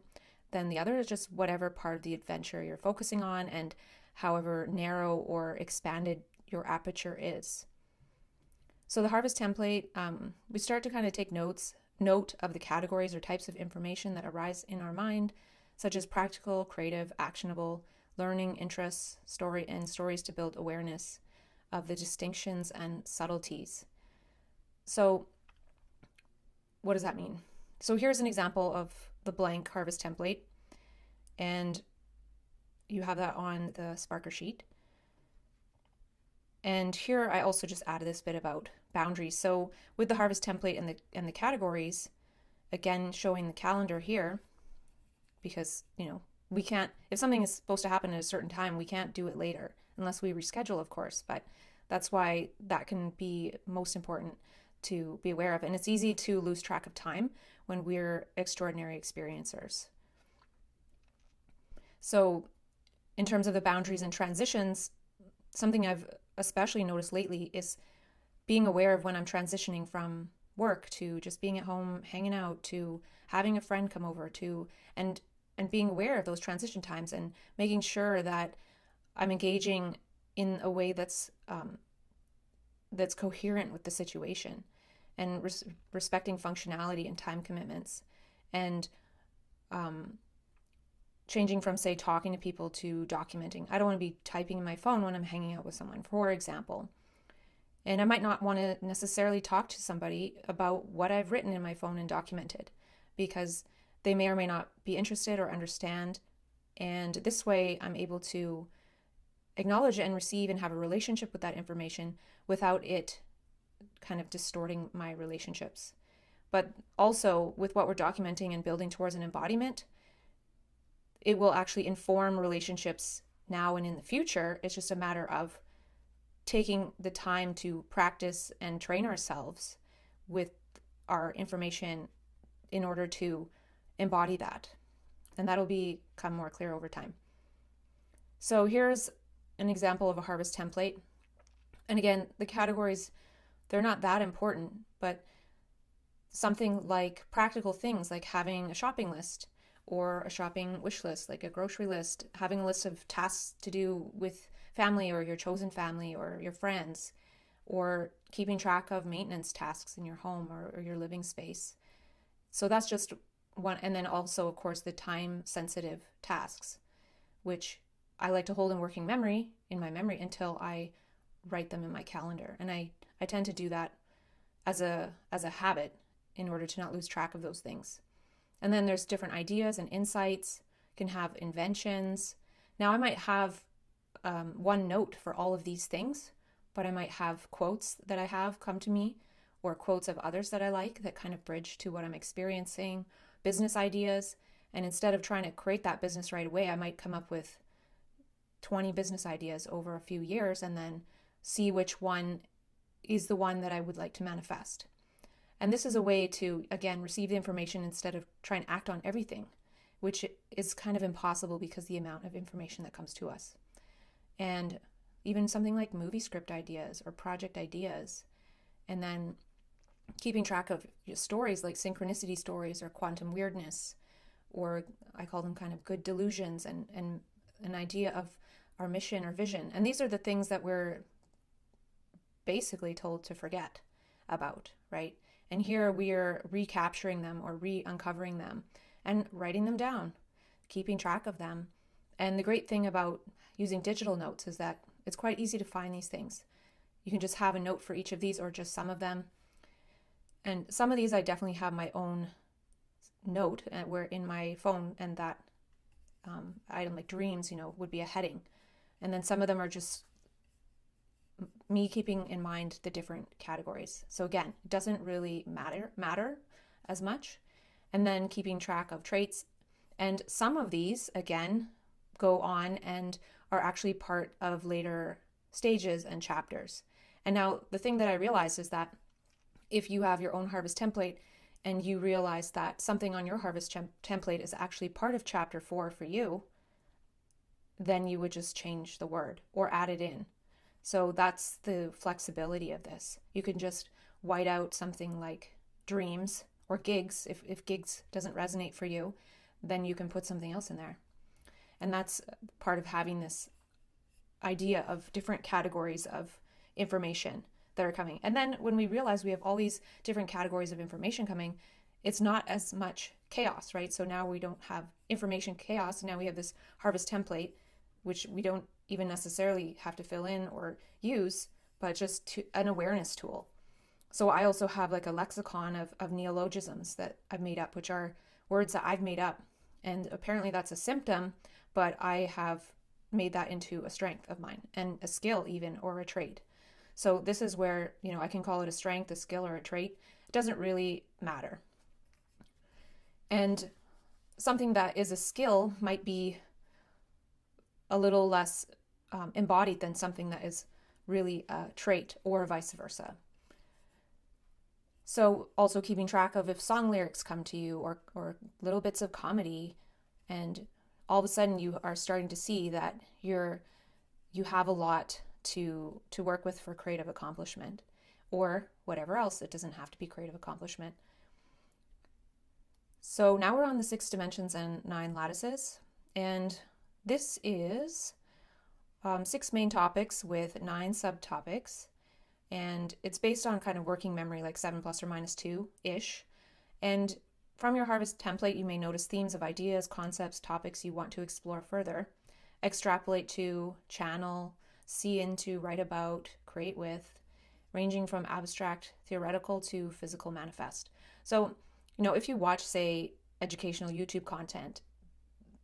than the other. It's just whatever part of the adventure you're focusing on and however narrow or expanded your aperture is. So the harvest template, we start to kind of take note of the categories or types of information that arise in our mind, such as practical, creative, actionable, learning, interests, stories to build awareness of the distinctions and subtleties. So what does that mean? So here's an example of the blank harvest template, and you have that on the Sparkersheet. And here I also just added this bit about boundaries. So with the harvest template and the categories, again showing the calendar here, because we can't, if something is supposed to happen at a certain time, we can't do it later unless we reschedule, of course. But that's why that can be most important to be aware of. And it's easy to lose track of time when we're extraordinary experiencers. So in terms of the boundaries and transitions, something I've especially noticed lately is being aware of when I'm transitioning from work to just being at home, hanging out, to having a friend come over, to and being aware of those transition times and making sure that I'm engaging in a way that's coherent with the situation, and respecting functionality and time commitments, and changing from, say, talking to people to documenting. I don't want to be typing in my phone when I'm hanging out with someone, for example. And I might not want to necessarily talk to somebody about what I've written in my phone and documented, because they may or may not be interested or understand. And this way I'm able to acknowledge and receive and have a relationship with that information without it kind of distorting my relationships. But also with what we're documenting and building towards an embodiment, it will actually inform relationships now and in the future. It's just a matter of taking the time to practice and train ourselves with our information in order to embody that. And that'll become more clear over time. So here's an example of a harvest template. And again, the categories, they're not that important, but something like practical things like having a shopping list or a shopping wish list, like a grocery list, having a list of tasks to do with family or your chosen family or your friends, or keeping track of maintenance tasks in your home or your living space. So that's just one. And then also, of course, the time sensitive tasks, which I like to hold in working memory, in my memory, until I write them in my calendar. And I tend to do that as a habit in order to not lose track of those things. And then there's different ideas and insights, can have inventions. Now I might have one note for all of these things, but I might have quotes that I have come to me, or quotes of others that I like that kind of bridge to what I'm experiencing, business ideas. And instead of trying to create that business right away, I might come up with 20 business ideas over a few years and then see which one is the one that I would like to manifest. And this is a way to, again, receive the information instead of trying to act on everything, which is kind of impossible because the amount of information that comes to us. And even something like movie script ideas or project ideas, and then keeping track of stories like synchronicity stories or quantum weirdness, or I call them kind of good delusions, and an idea of our mission or vision. And these are the things that we're basically told to forget about, right? And here we are recapturing them or re-uncovering them and writing them down, keeping track of them. And the great thing about using digital notes is that it's quite easy to find these things. You can just have a note for each of these or just some of them. And some of these I definitely have my own note where in my phone, and that item like dreams, would be a heading. And then some of them are just me keeping in mind the different categories. So again, it doesn't really matter as much. And then keeping track of traits. And some of these, again, go on and are actually part of later stages and chapters. And now the thing that I realized is that if you have your own harvest template and you realize that something on your harvest template is actually part of chapter 4 for you, then you would just change the word or add it in. So that's the flexibility of this. You can just white out something like dreams or gigs. If gigs doesn't resonate for you, then you can put something else in there. And that's part of having this idea of different categories of information that are coming. And then when we realize we have all these different categories of information coming, it's not as much chaos, right? So now we don't have information chaos. Now we have this harvest template, which we don't even necessarily have to fill in or use, but just an awareness tool. So I also have like a lexicon of neologisms that I've made up, which are words that I've made up. And apparently that's a symptom, but I have made that into a strength of mine and a skill even, or a trait. So this is where, I can call it a strength, a skill, or a trait. It doesn't really matter. And something that is a skill might be a little less embodied than something that is really a trait, or vice versa. So also keeping track of if song lyrics come to you, or little bits of comedy, and all of a sudden you are starting to see that you have a lot to work with for creative accomplishment, or whatever else. It doesn't have to be creative accomplishment. So now we're on the 6 dimensions and 9 lattices, and this is 6 main topics with 9 subtopics, and it's based on kind of working memory, like 7 plus or minus 2-ish. And from your harvest template, you may notice themes of ideas, concepts, topics you want to explore further, extrapolate to, channel, see into, write about, create with, ranging from abstract theoretical to physical manifest. So, if you watch, say, educational YouTube content,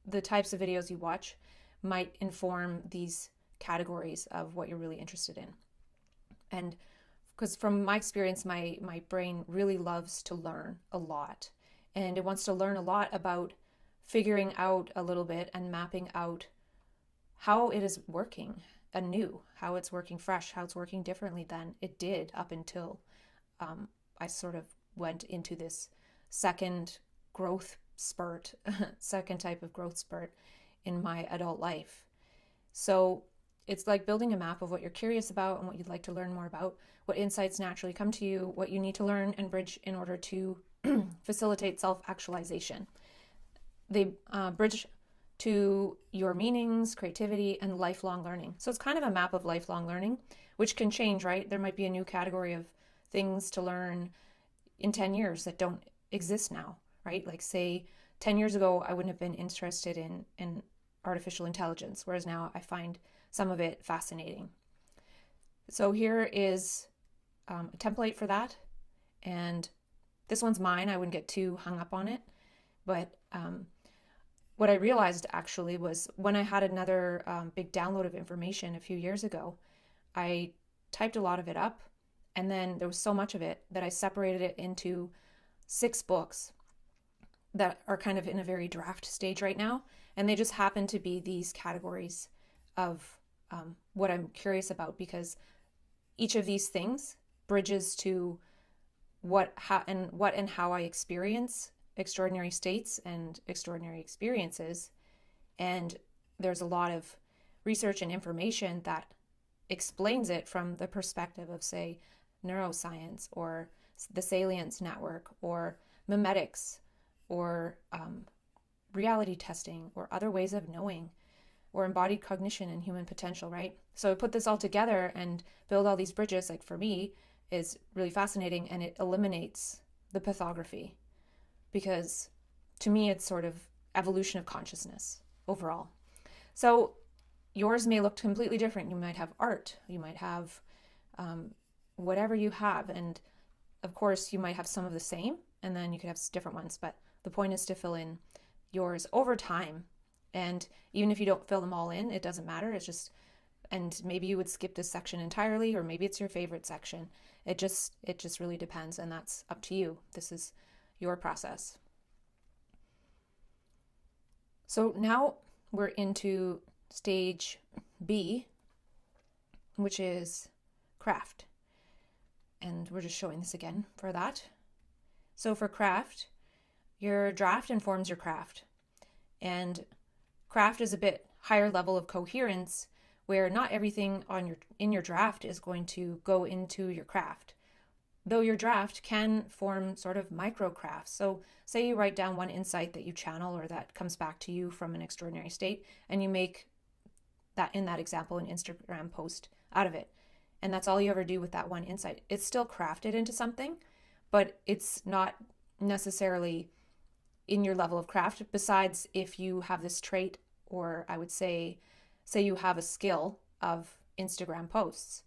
the types of videos you watch might inform these categories of what you're really interested in. And because from my experience, my brain really loves to learn a lot, and it wants to learn a lot about figuring out a little bit and mapping out how it is working anew, how it's working fresh, how it's working differently than it did up until I sort of went into this second growth spurt, second type of growth spurt in my adult life. So it's like building a map of what you're curious about and what you'd like to learn more about, what insights naturally come to you, what you need to learn and bridge in order to facilitate self-actualization. They bridge to your meanings, creativity, and lifelong learning. So it's kind of a map of lifelong learning, which can change, right? There might be a new category of things to learn in 10 years that don't exist now, right? Like say 10 years ago, I wouldn't have been interested in artificial intelligence, whereas now I find some of it fascinating. So here is a template for that. And this one's mine. I wouldn't get too hung up on it. But what I realized actually was when I had another big download of information a few years ago, I typed a lot of it up, and then there was so much of it that I separated it into 6 books that are kind of in a very draft stage right now. And they just happen to be these categories of what I'm curious about, because each of these things bridges to what and how I experience extraordinary states and extraordinary experiences. And there's a lot of research and information that explains it from the perspective of, say, neuroscience or the salience network or memetics or reality testing or other ways of knowing or embodied cognition and human potential, right? So I put this all together and build all these bridges, like for me, is really fascinating, and it eliminates the pathography, because to me it's sort of evolution of consciousness overall. So yours may look completely different. You might have art, you might have whatever you have, and of course you might have some of the same, and then you could have different ones, but the point is to fill in yours over time. And even if you don't fill them all in, it doesn't matter. It's just, and maybe you would skip this section entirely, or maybe it's your favorite section. It just really depends, and that's up to you. This is your process. So now we're into stage B, which is craft. And we're just showing this again for that. So for craft, your draft informs your craft. And craft is a bit higher level of coherence, where not everything in your draft is going to go into your craft, though your draft can form sort of micro crafts. So say you write down one insight that you channel or that comes back to you from an extraordinary state, and you make that, in that example, an Instagram post out of it. And that's all you ever do with that one insight. It's still crafted into something, but it's not necessarily in your level of craft. Besides, if you have this trait, or I would say you have a skill of Instagram posts,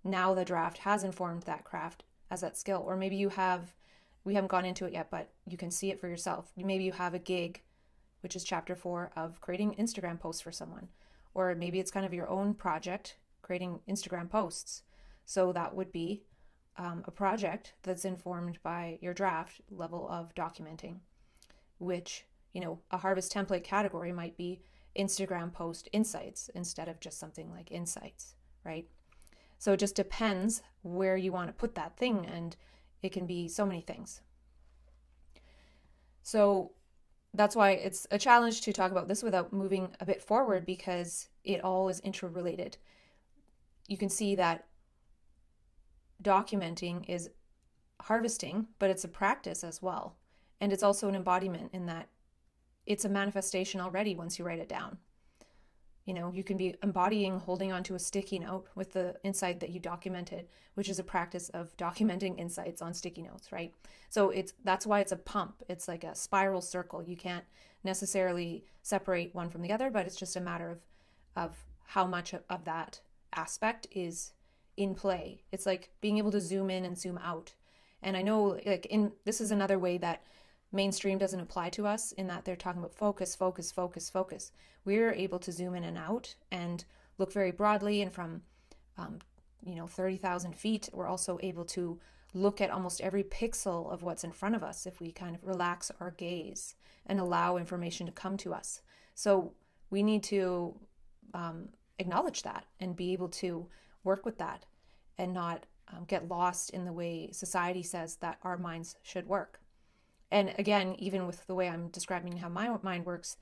now the draft has informed that craft as that skill. Or maybe we haven't gone into it yet, but you can see it for yourself. Maybe you have a gig, which is chapter 4 of creating Instagram posts for someone. Or maybe it's kind of your own project, creating Instagram posts. So that would be a project that's informed by your draft level of documenting, which, a harvest template category might be Instagram post insights instead of just something like insights, right? So it just depends where you want to put that thing, and it can be so many things. So that's why it's a challenge to talk about this without moving a bit forward, because it all is interrelated. You can see that documenting is harvesting, but it's a practice as well. And it's also an embodiment, in that it's a manifestation already once you write it down. You can be embodying holding onto a sticky note with the insight that you documented, which is a practice of documenting insights on sticky notes, right? So that's why it's a pump. It's like a spiral circle. You can't necessarily separate one from the other, but it's just a matter of how much of that aspect is in play. It's like being able to zoom in and zoom out. And I know, this is another way that mainstream doesn't apply to us, in that they're talking about focus, focus, focus, focus. We're able to zoom in and out and look very broadly, and from 30,000 feet, we're also able to look at almost every pixel of what's in front of us if we kind of relax our gaze and allow information to come to us. So we need to acknowledge that and be able to work with that, and not get lost in the way society says that our minds should work. And again, even with the way I'm describing how my mind works,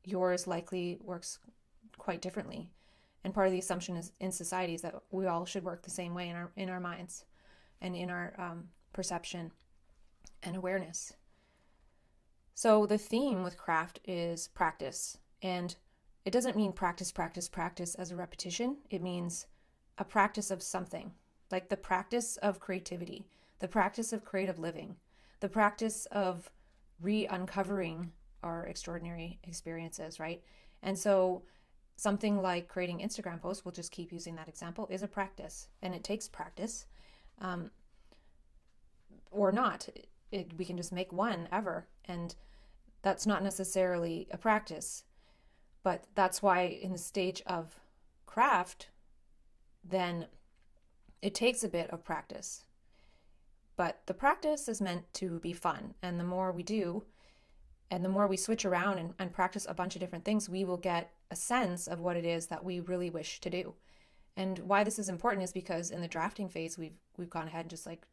yours likely works quite differently. And part of the assumption is in society is that we all should work the same way in our minds and in our perception and awareness. So the theme with craft is practice. And it doesn't mean practice, practice, practice as a repetition. It means a practice of something, like the practice of creativity, the practice of creative living, the practice of re-uncovering our extraordinary experiences, right? And so something like creating Instagram posts, we'll just keep using that example, is a practice, and it takes practice, or not. We can just make one ever, and that's not necessarily a practice. But that's why in the stage of craft, then It takes a bit of practice, but the practice is meant to be fun. And the more we do, and the more we switch around and practice a bunch of different things, we will get a sense of what it is that we really wish to do. And why this is important is because in the drafting phase, we've gone ahead and just like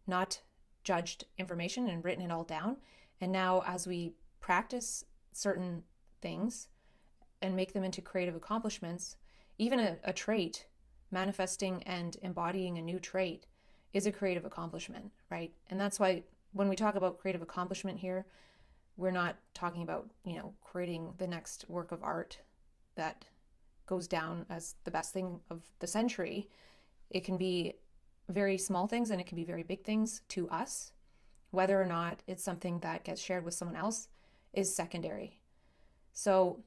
not judged information and written it all down. And now as we practice certain things and make them into creative accomplishments, even a trait, manifesting and embodying a new trait is a creative accomplishment, right? And that's why when we talk about creative accomplishment here, we're not talking about, creating the next work of art that goes down as the best thing of the century. It can be very small things and it can be very big things to us. Whether or not it's something that gets shared with someone else is secondary. So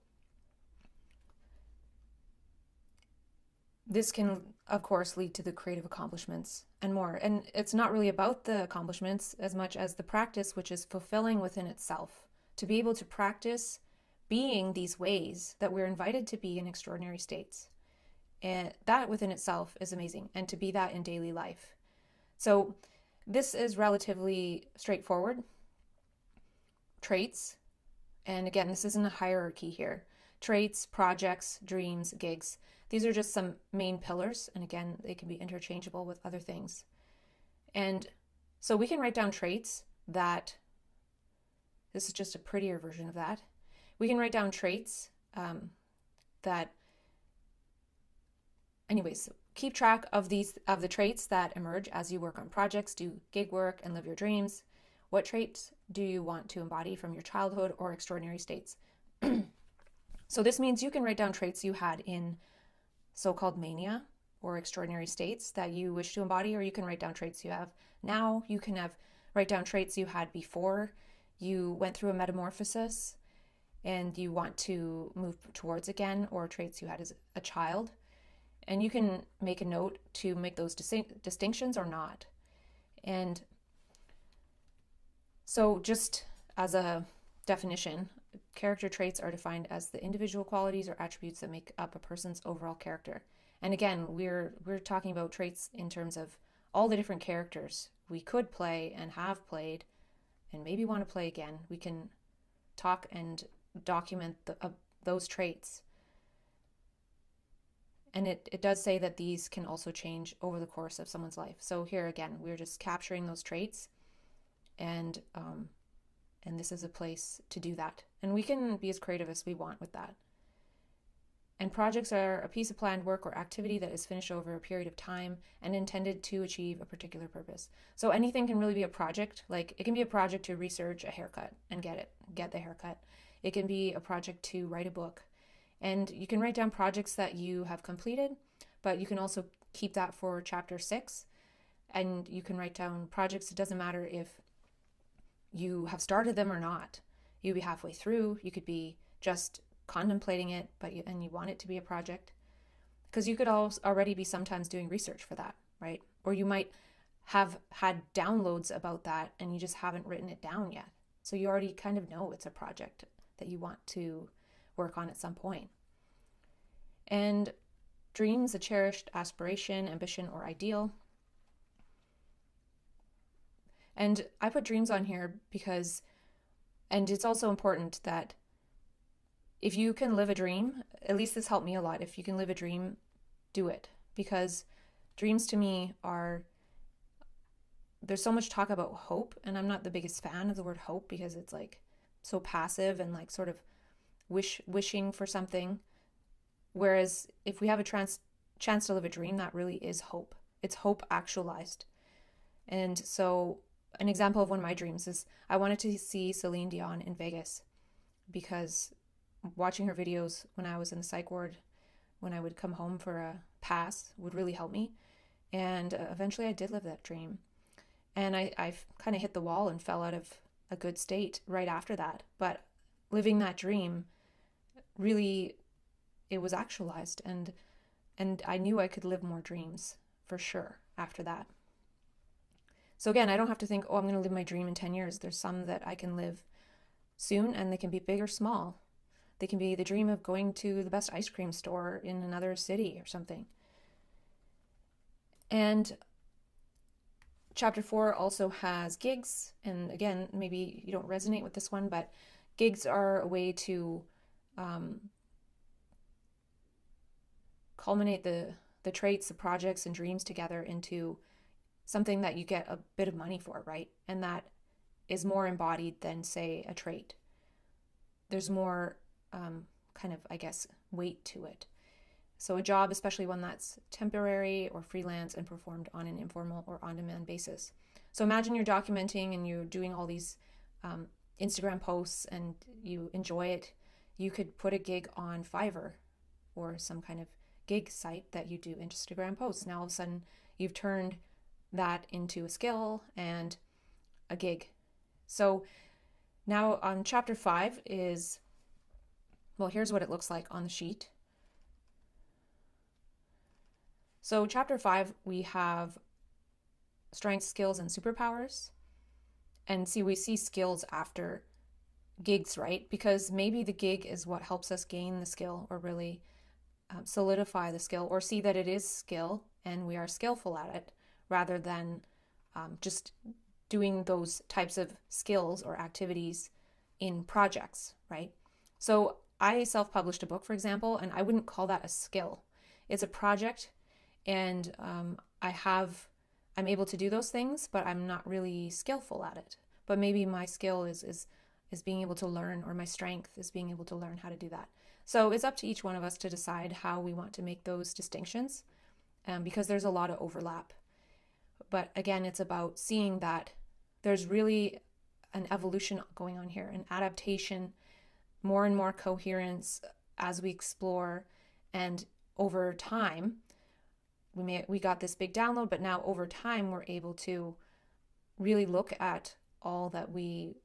this can, of course, lead to the creative accomplishments and more. And it's not really about the accomplishments as much as the practice, which is fulfilling within itself. To be able to practice being these ways that we're invited to be in extraordinary states. And that within itself is amazing. And to be that in daily life. So this is relatively straightforward. Traits. And again, this isn't a hierarchy here. Traits, projects, dreams, gigs. These are just some main pillars. And again, they can be interchangeable with other things. And so we can write down traits that, this is just a prettier version of that. We can write down traits that, anyways, keep track of the traits that emerge as you work on projects, do gig work, and live your dreams. What traits do you want to embody from your childhood or extraordinary states? So this means you can write down traits you had in so-called mania or extraordinary states that you wish to embody, or you can write down traits you have now. You can write down traits you had before you went through a metamorphosis and you want to move towards again, or traits you had as a child. And you can make a note to make those distinctions or not. And so just as a definition, character traits are defined as the individual qualities or attributes that make up a person's overall character. And again, we're talking about traits in terms of all the different characters we could play and have played and maybe want to play again. We can talk and document those traits. And it does say that these can also change over the course of someone's life. So here again, we're just capturing those traits, and this is a place to do that. And we can be as creative as we want with that. And projects are a piece of planned work or activity that is finished over a period of time and intended to achieve a particular purpose. So anything can really be a project. Like it can be a project to research a haircut and get the haircut. It can be a project to write a book. And you can write down projects that you have completed, but you can also keep that for chapter 6. And you can write down projects. It doesn't matter if you have started them or not. You'd be halfway through. You could be just contemplating it, and you want it to be a project. Because you could already be sometimes doing research for that, right? Or you might have had downloads about that and you just haven't written it down yet. So you already kind of know it's a project that you want to work on at some point. And dreams, a cherished aspiration, ambition, or ideal. And I put dreams on here because, and it's also important that if you can live a dream, at least this helped me a lot. If you can live a dream, do it. Because dreams to me there's so much talk about hope, and I'm not the biggest fan of the word hope because it's like so passive and like sort of wishing for something. Whereas if we have a chance to live a dream, that really is hope. It's hope actualized. And so an example of one of my dreams is I wanted to see Celine Dion in Vegas because watching her videos when I was in the psych ward, when I would come home for a pass, would really help me. And eventually I did live that dream. And I kind of hit the wall and fell out of a good state right after that. But living that dream, really, it was actualized. And I knew I could live more dreams for sure after that. So again, I don't have to think, I'm going to live my dream in 10 years. There's some that I can live soon, and they can be big or small. They can be the dream of going to the best ice cream store in another city or something. And chapter 4 also has gigs. And again, maybe you don't resonate with this one, but gigs are a way to culminate the traits, the projects, and dreams together into something that you get a bit of money for, right? And that is more embodied than, say, a trait. There's more kind of, I guess, weight to it. So a job, especially one that's temporary or freelance and performed on an informal or on-demand basis. So imagine you're documenting and you're doing all these Instagram posts and you enjoy it. You could put a gig on Fiverr or some kind of gig site that you do Instagram posts. Now all of a sudden you've turned that into a skill and a gig. So now on chapter 5 is, well, here's what it looks like on the sheet. So chapter 5, we have strengths, skills, and superpowers. And see, we see skills after gigs, right? Because maybe the gig is what helps us gain the skill or really solidify the skill, or see that it is skill and we are skillful at it, rather than just doing those types of skills or activities in projects, right? So I self-published a book, for example, and I wouldn't call that a skill. It's a project, and I'm able to do those things, but I'm not really skillful at it. But maybe my skill is being able to learn, or my strength is being able to learn how to do that. So it's up to each one of us to decide how we want to make those distinctions, because there's a lot of overlap. But again, it's about seeing that there's really an evolution going on here, an adaptation, more and more coherence as we explore. And over time, we got this big download, but now over time, we're able to really look at all that we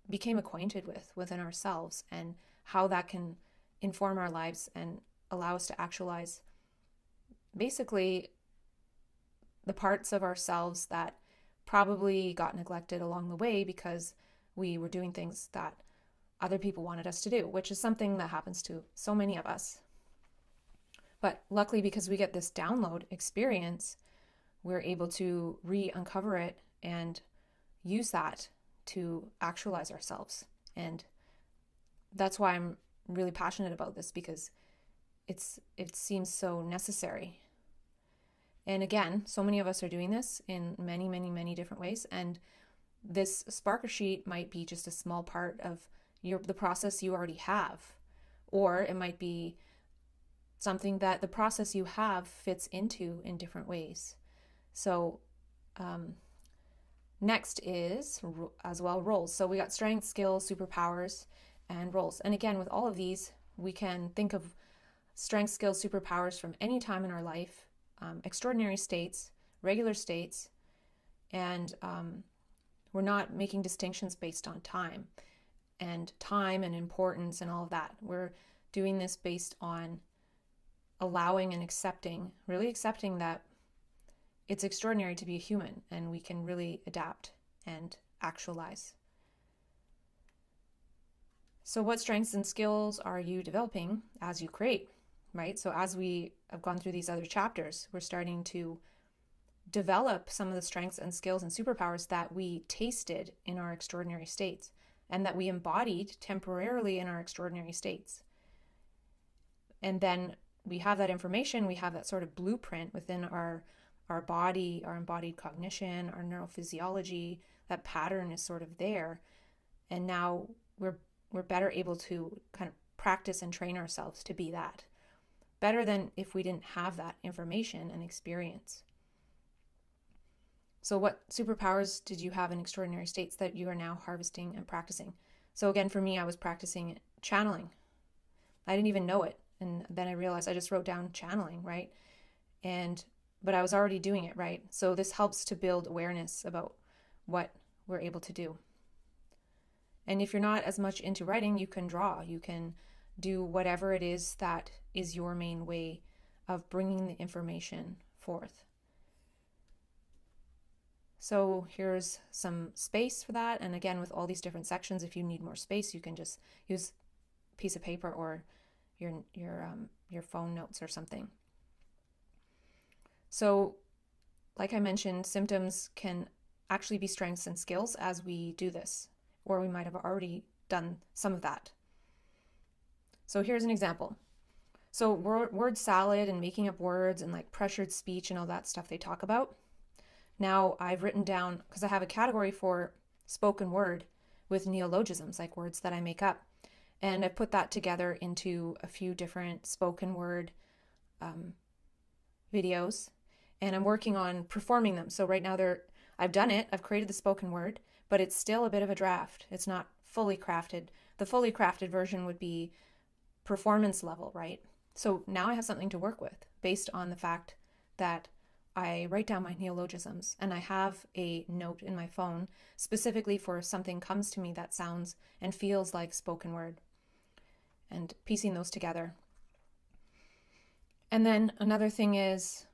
became acquainted with within ourselves and how that can inform our lives and allow us to actualize basically the parts of ourselves that probably got neglected along the way because we were doing things that other people wanted us to do, which is something that happens to so many of us. But luckily, because we get this download experience, we're able to re-uncover it and use that to actualize ourselves. And that's why I'm really passionate about this, because it seems so necessary. And again, so many of us are doing this in many, many, many different ways. And this Sparkersheet might be just a small part of the process you already have. Or it might be something that the process you have fits into in different ways. So next is, as well, roles. So we got strengths, skills, superpowers, and roles. And again, with all of these, we can think of strengths, skills, superpowers from any time in our life, extraordinary states, regular states, and we're not making distinctions based on time and importance and all of that. We're doing this based on allowing and accepting, really accepting that it's extraordinary to be a human and we can really adapt and actualize. So what strengths and skills are you developing as you create, right? So as we have gone through these other chapters, we're starting to develop some of the strengths and skills and superpowers that we tasted in our extraordinary states and that we embodied temporarily in our extraordinary states. And then we have that information, we have that sort of blueprint within our body, our embodied cognition, our neurophysiology. That pattern is sort of there. And now we're better able to kind of practice and train ourselves to be that. Better than if we didn't have that information and experience. So what superpowers did you have in extraordinary states that you are now harvesting and practicing? So again, for me, I was practicing channeling. I didn't even know it. And then I realized I just wrote down channeling, right? But I was already doing it, right? So this helps to build awareness about what we're able to do. And if you're not as much into writing, you can draw. You can do whatever it is that is your main way of bringing the information forth. So here's some space for that. And again, with all these different sections, if you need more space, you can just use a piece of paper or your phone notes or something. So like I mentioned, symptoms can actually be strengths and skills as we do this, or we might have already done some of that. So here's an example. So word salad and making up words and like pressured speech and all that stuff they talk about. Now I've written down, because I have a category for spoken word with neologisms, like words that I make up. And I've put that together into a few different spoken word videos. And I'm working on performing them. So right now I've done it, I've created the spoken word, but it's still a bit of a draft. It's not fully crafted. The fully crafted version would be performance level, right? So now I have something to work with based on the fact that I write down my neologisms and I have a note in my phone specifically for if something comes to me that sounds and feels like spoken word, and piecing those together. And then another thing is,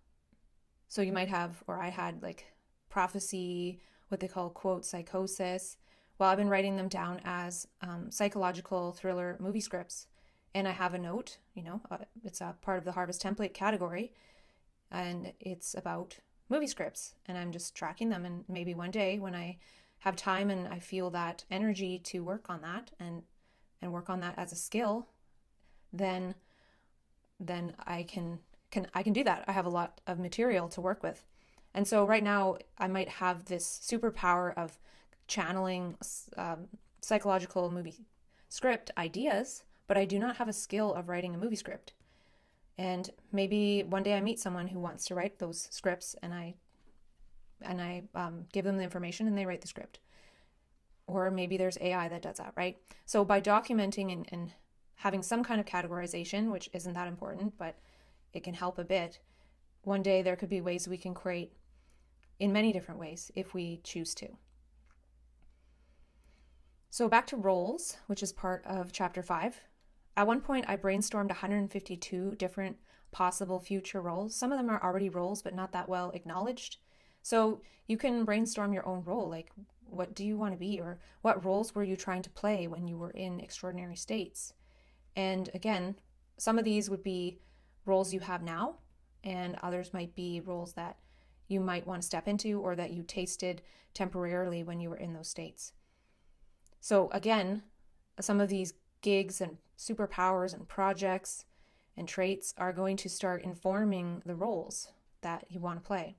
so you might have, or I had like prophecy, what they call quote psychosis. Well, I've been writing them down as psychological thriller movie scripts. And I have a note, it's a part of the Harvest template category, and it's about movie scripts, and I'm just tracking them. And maybe one day when I have time and I feel that energy to work on that and work on that as a skill, then I can do that. I have a lot of material to work with. And so right now I might have this superpower of channeling psychological movie script ideas, but I do not have a skill of writing a movie script. And maybe one day I meet someone who wants to write those scripts, and I give them the information and they write the script. Or maybe there's AI that does that, right? So by documenting and having some kind of categorization, which isn't that important, but it can help a bit, one day there could be ways we can create in many different ways if we choose to. So back to roles, which is part of chapter 5. At one point, I brainstormed 152 different possible future roles. Some of them are already roles, but not that well acknowledged. So you can brainstorm your own role, like what do you want to be, or what roles were you trying to play when you were in extraordinary states? And again, some of these would be roles you have now, and others might be roles that you might want to step into or that you tasted temporarily when you were in those states. So again, some of these gigs and superpowers and projects and traits are going to start informing the roles that you want to play.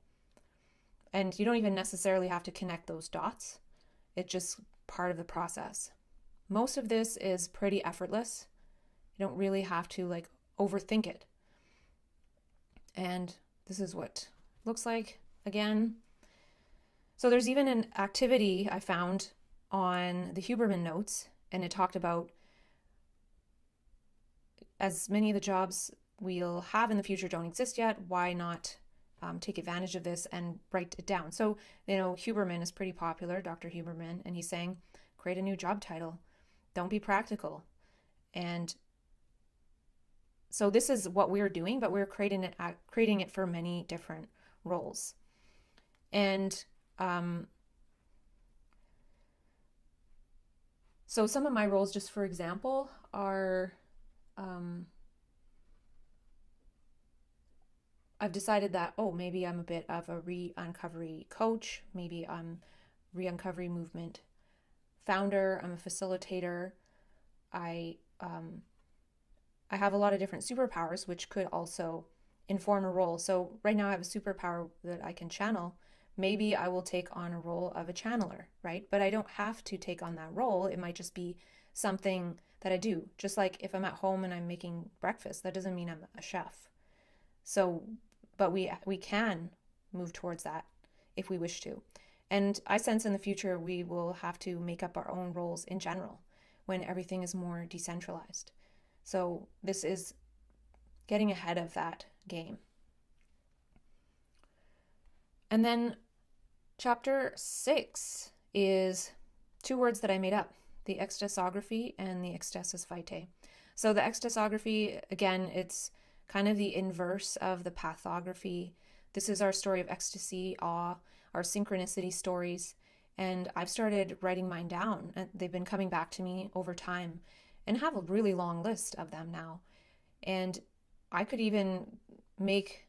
And you don't even necessarily have to connect those dots. It's just part of the process. Most of this is pretty effortless. You don't really have to like overthink it. And this is what it looks like again. So there's even an activity I found on the Huberman notes, and it talked about as many of the jobs we'll have in the future don't exist yet, why not take advantage of this and write it down? So, Huberman is pretty popular, Dr. Huberman, and he's saying, create a new job title. Don't be practical. And so this is what we're doing, but we're creating it for many different roles. And so some of my roles, just for example, are I've decided that, maybe I'm a bit of a Re-Uncovery coach. Maybe I'm Re-Uncovery Movement founder. I'm a facilitator. I have a lot of different superpowers, which could also inform a role. So right now I have a superpower that I can channel. Maybe I will take on a role of a channeler, right? But I don't have to take on that role. It might just be something that I do. Just like if I'm at home and I'm making breakfast, that doesn't mean I'm a chef. So, but we can move towards that if we wish to. And I sense in the future we will have to make up our own roles in general when everything is more decentralized. So this is getting ahead of that game. And then chapter 6 is 2 words that I made up, the Ecstasuraphy and the Ecstasis Vitae. So the Ecstasuraphy, again, it's kind of the inverse of the pathography. This is our story of ecstasy, awe, our synchronicity stories. And I've started writing mine down, and they've been coming back to me over time and have a really long list of them now. And I could even make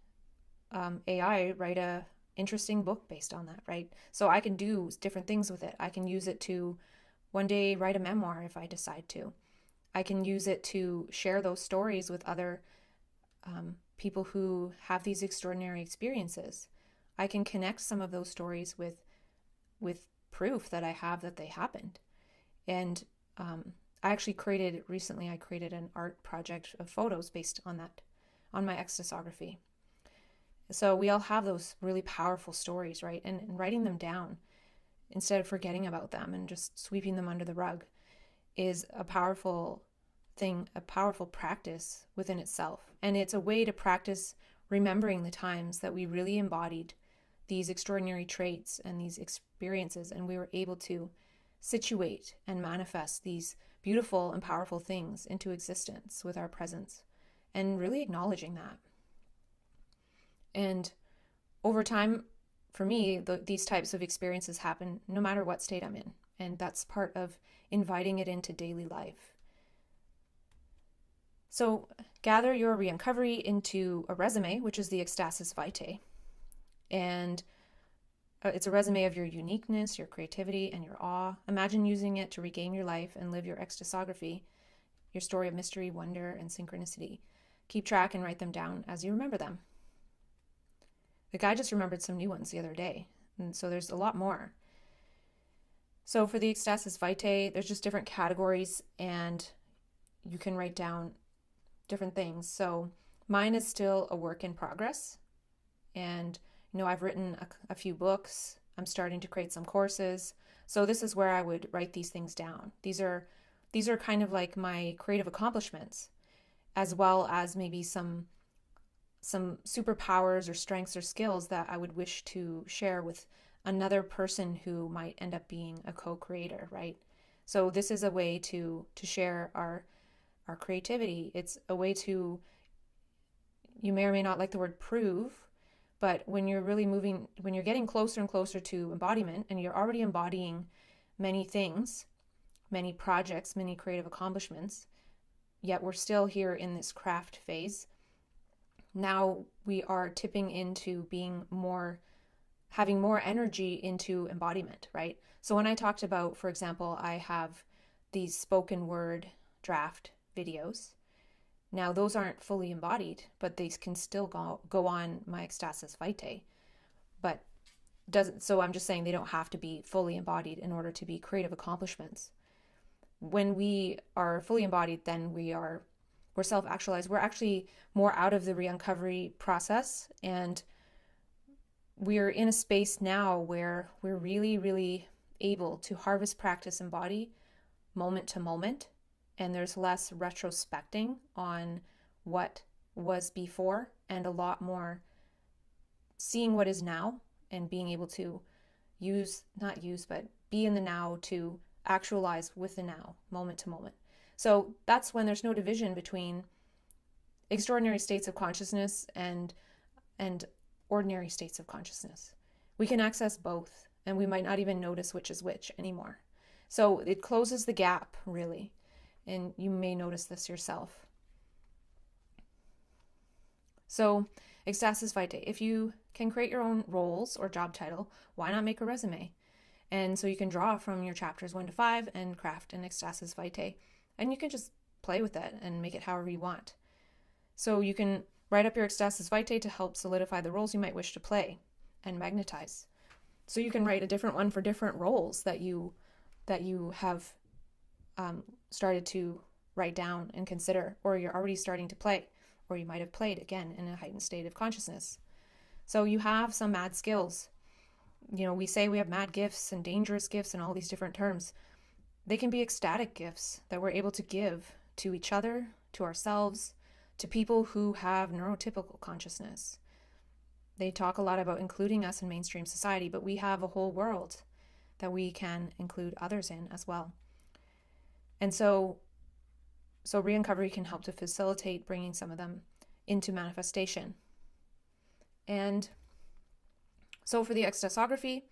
AI write a interesting book based on that, right? So I can do different things with it. I can use it to one day write a memoir if I decide to. I can use it to share those stories with other people who have these extraordinary experiences. I can connect some of those stories with proof that I have that they happened. And I actually created an art project of photos based on that, on my Ecstasigography. So we all have those really powerful stories, right? And writing them down instead of forgetting about them and just sweeping them under the rug is a powerful thing, a powerful practice within itself. And it's a way to practice remembering the times that we really embodied these extraordinary traits and these experiences, and we were able to situate and manifest these beautiful and powerful things into existence with our presence, and really acknowledging that. And over time, for me, these types of experiences happen no matter what state I'm in. And that's part of inviting it into daily life. So gather your re-uncovery into a resume, which is the Ecstasis Vitae. And it's a resume of your uniqueness, your creativity, and your awe. Imagine using it to regain your life and live your Ecstasigography, your story of mystery, wonder, and synchronicity. Keep track and write them down as you remember them. The guy just remembered some new ones the other day, and so there's a lot more. So for the Ecstasis Vitae, there's just different categories, and you can write down different things. So mine is still a work in progress, and I've written a few books. I'm starting to create some courses. So this is where I would write these things down. These are kind of like my creative accomplishments, as well as maybe some superpowers or strengths or skills that I would wish to share with another person who might end up being a co-creator, right? So this is a way to share our creativity. It's a way to, you may or may not like the word prove, but when you're getting closer and closer to embodiment, and you're already embodying many things, many projects, many creative accomplishments, yet we're still here in this craft phase. Now we are tipping into having more energy into embodiment, right? So when I talked about, for example, I have these spoken word draft videos. Now those aren't fully embodied, but they can still go on my Ecstasis Vitae. So I'm just saying they don't have to be fully embodied in order to be creative accomplishments. When we are fully embodied, then we're self-actualized. We're actually more out of the re-uncovery process, and we're in a space now where we're really, really able to harvest, practice, embody moment to moment, and there's less retrospecting on what was before and a lot more seeing what is now and being able to be in the now to actualize with the now, moment to moment. So that's when there's no division between extraordinary states of consciousness and ordinary states of consciousness. We can access both, and we might not even notice which is which anymore. So it closes the gap, really, and you may notice this yourself. So Ecstasis Vitae, if you can create your own roles or job title, why not make a resume? And so you can draw from your chapters 1 to 5 and craft an Ecstasis Vitae. And you can just play with it and make it however you want. So you can write up your Ecstasis Vitae to help solidify the roles you might wish to play and magnetize. So you can write a different one for different roles that you have started to write down and consider, or you're already starting to play, or you might have played again in a heightened state of consciousness. So you have some mad skills. We say we have mad gifts and dangerous gifts and all these different terms. They can be ecstatic gifts that we're able to give to each other, to ourselves, to people who have neurotypical consciousness. They talk a lot about including us in mainstream society, but we have a whole world that we can include others in as well. And so re-uncovery can help to facilitate bringing some of them into manifestation. And so for the Ecstasigography,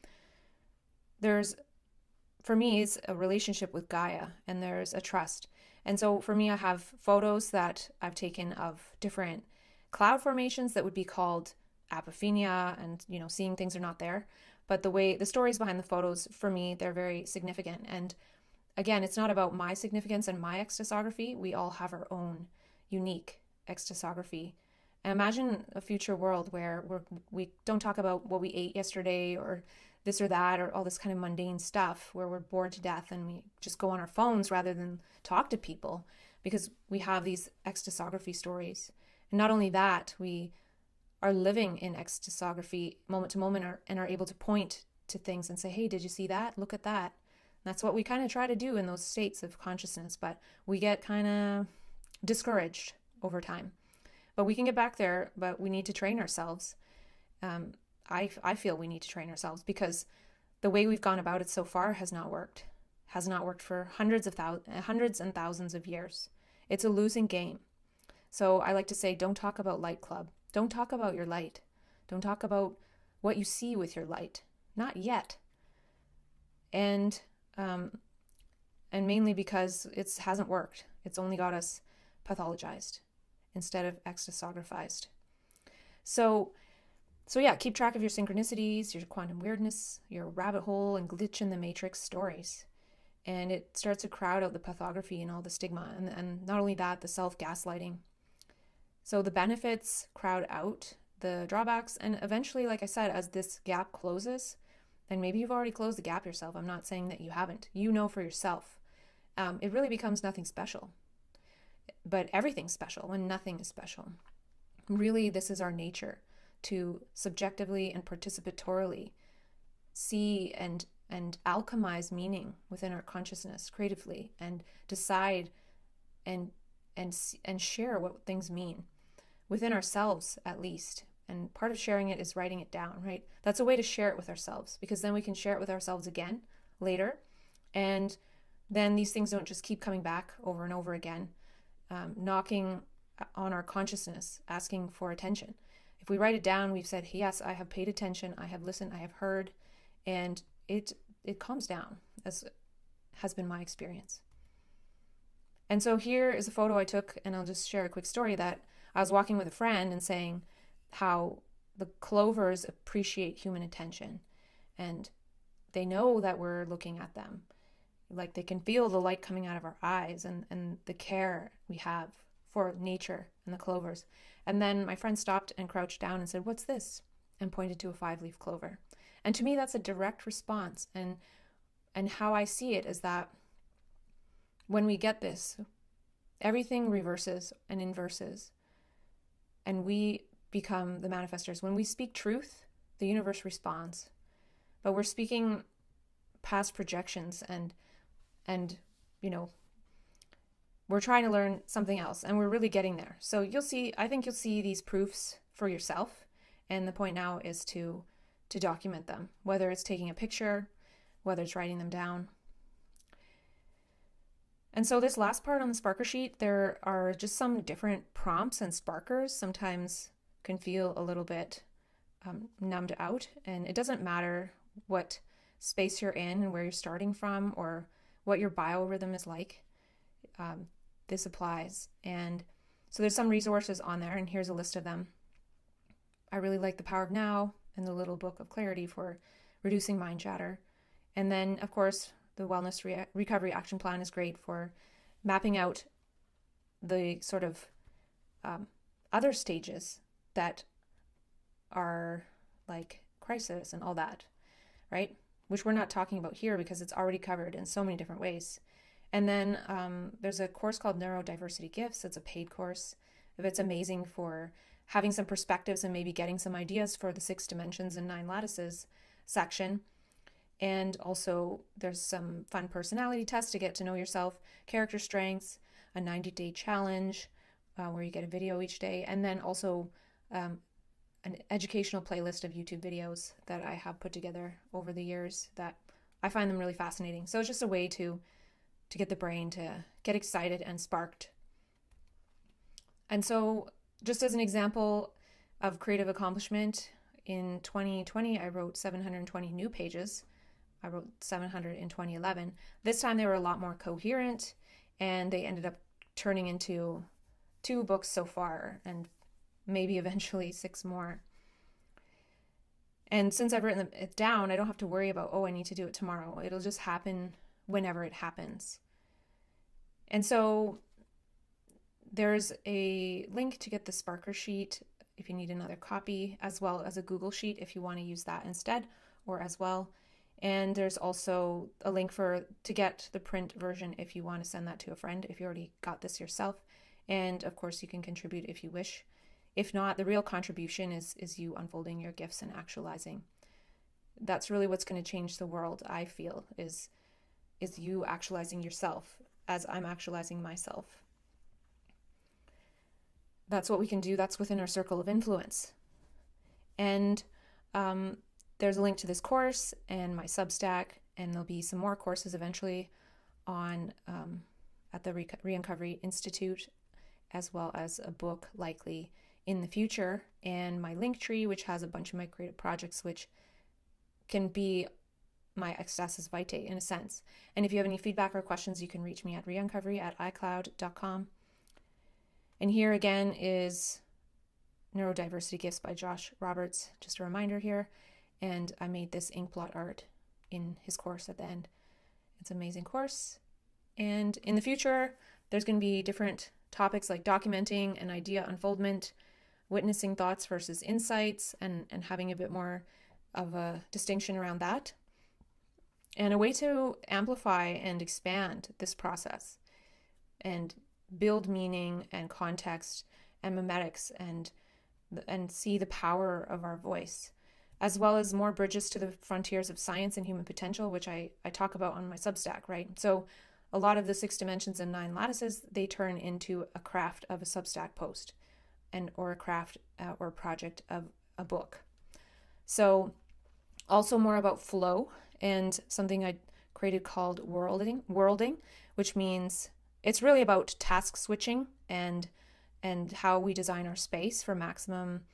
for me, it's a relationship with Gaia, and there's a trust. And so for me, I have photos that I've taken of different cloud formations that would be called apophenia and, seeing things are not there. But the stories behind the photos, for me, they're very significant. And again, it's not about my significance and my ecstassography. We all have our own unique ecstassography. And imagine a future world where we don't talk about what we ate yesterday or this or that or all this kind of mundane stuff, where we're bored to death and we just go on our phones rather than talk to people, because we have these ecstassography stories. And not only that, we are living in ecstassography moment to moment and are able to point to things and say, hey, did you see that? Look at that. And that's what we kind of try to do in those states of consciousness, but we get kind of discouraged over time. But we can get back there, but we need to train ourselves. I feel we need to train ourselves, because the way we've gone about it so far has not worked. Has not worked for hundreds and thousands of years. It's a losing game. So I like to say, don't talk about light club. Don't talk about your light. Don't talk about what you see with your light. Not yet. And mainly because it hasn't worked. It's only got us pathologized instead of ecstasographized. So yeah, keep track of your synchronicities, your quantum weirdness, your rabbit hole and glitch in the matrix stories. And it starts to crowd out the pathography and all the stigma. And not only that, the self-gaslighting. So the benefits crowd out the drawbacks. And eventually, like I said, as this gap closes, and maybe you've already closed the gap yourself. I'm not saying that you haven't. You know for yourself. It really becomes nothing special. But everything's special when nothing is special. Really, this is our nature, to subjectively and participatorily see and alchemize meaning within our consciousness creatively, and decide and share what things mean within ourselves, at least. And part of sharing it is writing it down, right? That's a way to share it with ourselves, because then we can share it with ourselves again later. And then these things don't just keep coming back over and over again, knocking on our consciousness, asking for attention. If we write it down, we've said, yes, I have paid attention, I have listened, I have heard, and it calms down, as has been my experience. And so here is a photo I took, and I'll just share a quick story, that I was walking with a friend and saying how the clovers appreciate human attention, and they know that we're looking at them. Like, they can feel the light coming out of our eyes and the care we have for nature and the clovers. And then my friend stopped and crouched down and said, "What's this?" and pointed to a 5-leaf clover. And to me, that's a direct response. And how I see it is that when we get this, everything reverses and inverses, and we become the manifestors. When we speak truth, the universe responds. But we're speaking past projections and we're trying to learn something else, and we're really getting there. So I think you'll see these proofs for yourself. And the point now is to document them, whether it's taking a picture, whether it's writing them down. And so this last part on the Sparkersheet, there are just some different prompts, and sparkers sometimes can feel a little bit numbed out. And it doesn't matter what space you're in and where you're starting from or what your biorhythm is like. This applies. And so there's some resources on there, and here's a list of them. I really like The Power of Now and the Little Book of Clarity for reducing mind chatter. And then, of course, the Wellness Recovery Action Plan is great for mapping out the sort of other stages that are like crisis and all that, right? Which we're not talking about here because it's already covered in so many different ways. And then there's a course called Neurodiversity Gifts. It's a paid course. It's amazing for having some perspectives and maybe getting some ideas for the 6 dimensions and 9 lattices section. And also there's some fun personality tests to get to know yourself, character strengths, a 90-day challenge where you get a video each day, and then also an educational playlist of YouTube videos that I have put together over the years that I find them really fascinating. So it's just a way to get the brain to get excited and sparked. And so just as an example of creative accomplishment, in 2020, I wrote 720 new pages. I wrote 700 in 2011. This time they were a lot more coherent, and they ended up turning into 2 books so far, and maybe eventually 6 more. And since I've written it down, I don't have to worry about, oh, I need to do it tomorrow. It'll just happen whenever it happens. And so there's a link to get the Sparkersheet if you need another copy, as well as a Google Sheet if you want to use that instead or as well. And there's also a link to get the print version if you want to send that to a friend if you already got this yourself. And of course, you can contribute if you wish. If not, the real contribution is you unfolding your gifts and actualizing. That's really what's going to change the world, I feel, is you actualizing yourself as I'm actualizing myself. That's what we can do. That's within our circle of influence. And there's a link to this course and my Substack, and there'll be some more courses eventually on at the Re-Uncovery Institute, as well as a book likely in the future, and my Linktree, which has a bunch of my creative projects, which can be my Ecstasis Vitae in a sense. And if you have any feedback or questions, you can reach me at reuncovery@icloud.com. And here again is Neurodiversity Gifts by Josh Roberts. Just a reminder here. And I made this inkblot art in his course at the end. It's an amazing course. And in the future, there's going to be different topics like documenting and idea unfoldment, witnessing thoughts versus insights, and having a bit more of a distinction around that. And a way to amplify and expand this process and build meaning and context and memetics and see the power of our voice, as well as more bridges to the frontiers of science and human potential, which I talk about on my Substack, right? So a lot of the 6 dimensions and 9 lattices, they turn into a craft of a Substack post or a craft or project of a book. So also more about flow and something I created called worlding, which means it's really about task switching and how we design our space for maximum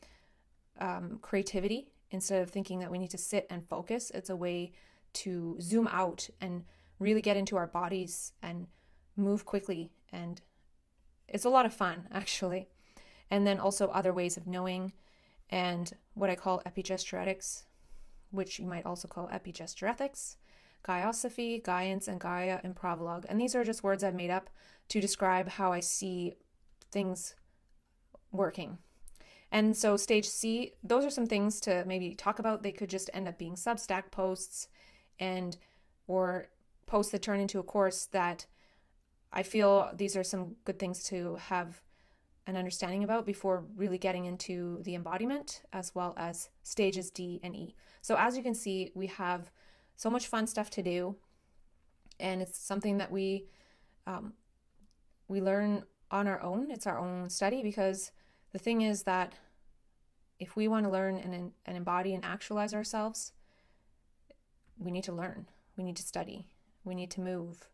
creativity. Instead of thinking that we need to sit and focus, it's a way to zoom out and really get into our bodies and move quickly. And it's a lot of fun, actually. And then also other ways of knowing, and what I call epigestretics, which you might also call epigestretics, Gaiosophy, Gaians, and Gaia imprologue. And these are just words I've made up to describe how I see things working. And so stage C, those are some things to maybe talk about. They could just end up being Substack posts or posts that turn into a course that I feel these are some good things to have an understanding about before really getting into the embodiment, as well as stages D and E. So as you can see, we have so much fun stuff to do, and it's something that we learn on our own. It's our own study, because the thing is that if we want to learn and embody and actualize ourselves, we need to learn. We need to study. We need to move.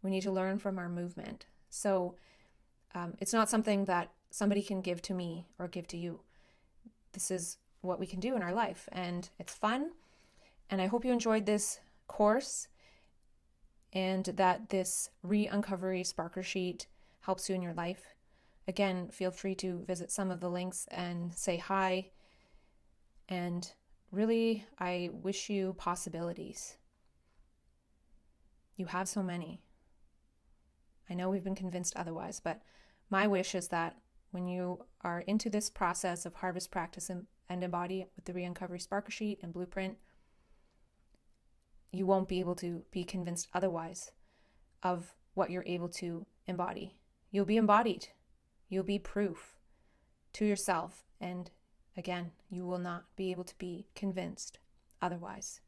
We need to learn from our movement. So it's not something that somebody can give to me or give to you. This is what we can do in our life, and it's fun. And I hope you enjoyed this course, and that this Re-Uncovery Sparkersheet helps you in your life. Again, feel free to visit some of the links and say hi. And really, I wish you possibilities. You have so many. I know we've been convinced otherwise, but my wish is that when you are into this process of harvest, practice, and embody with the Re-Uncovery Sparkersheet and Blueprint, you won't be able to be convinced otherwise of what you're able to embody. You'll be embodied. You'll be proof to yourself. And again, you will not be able to be convinced otherwise.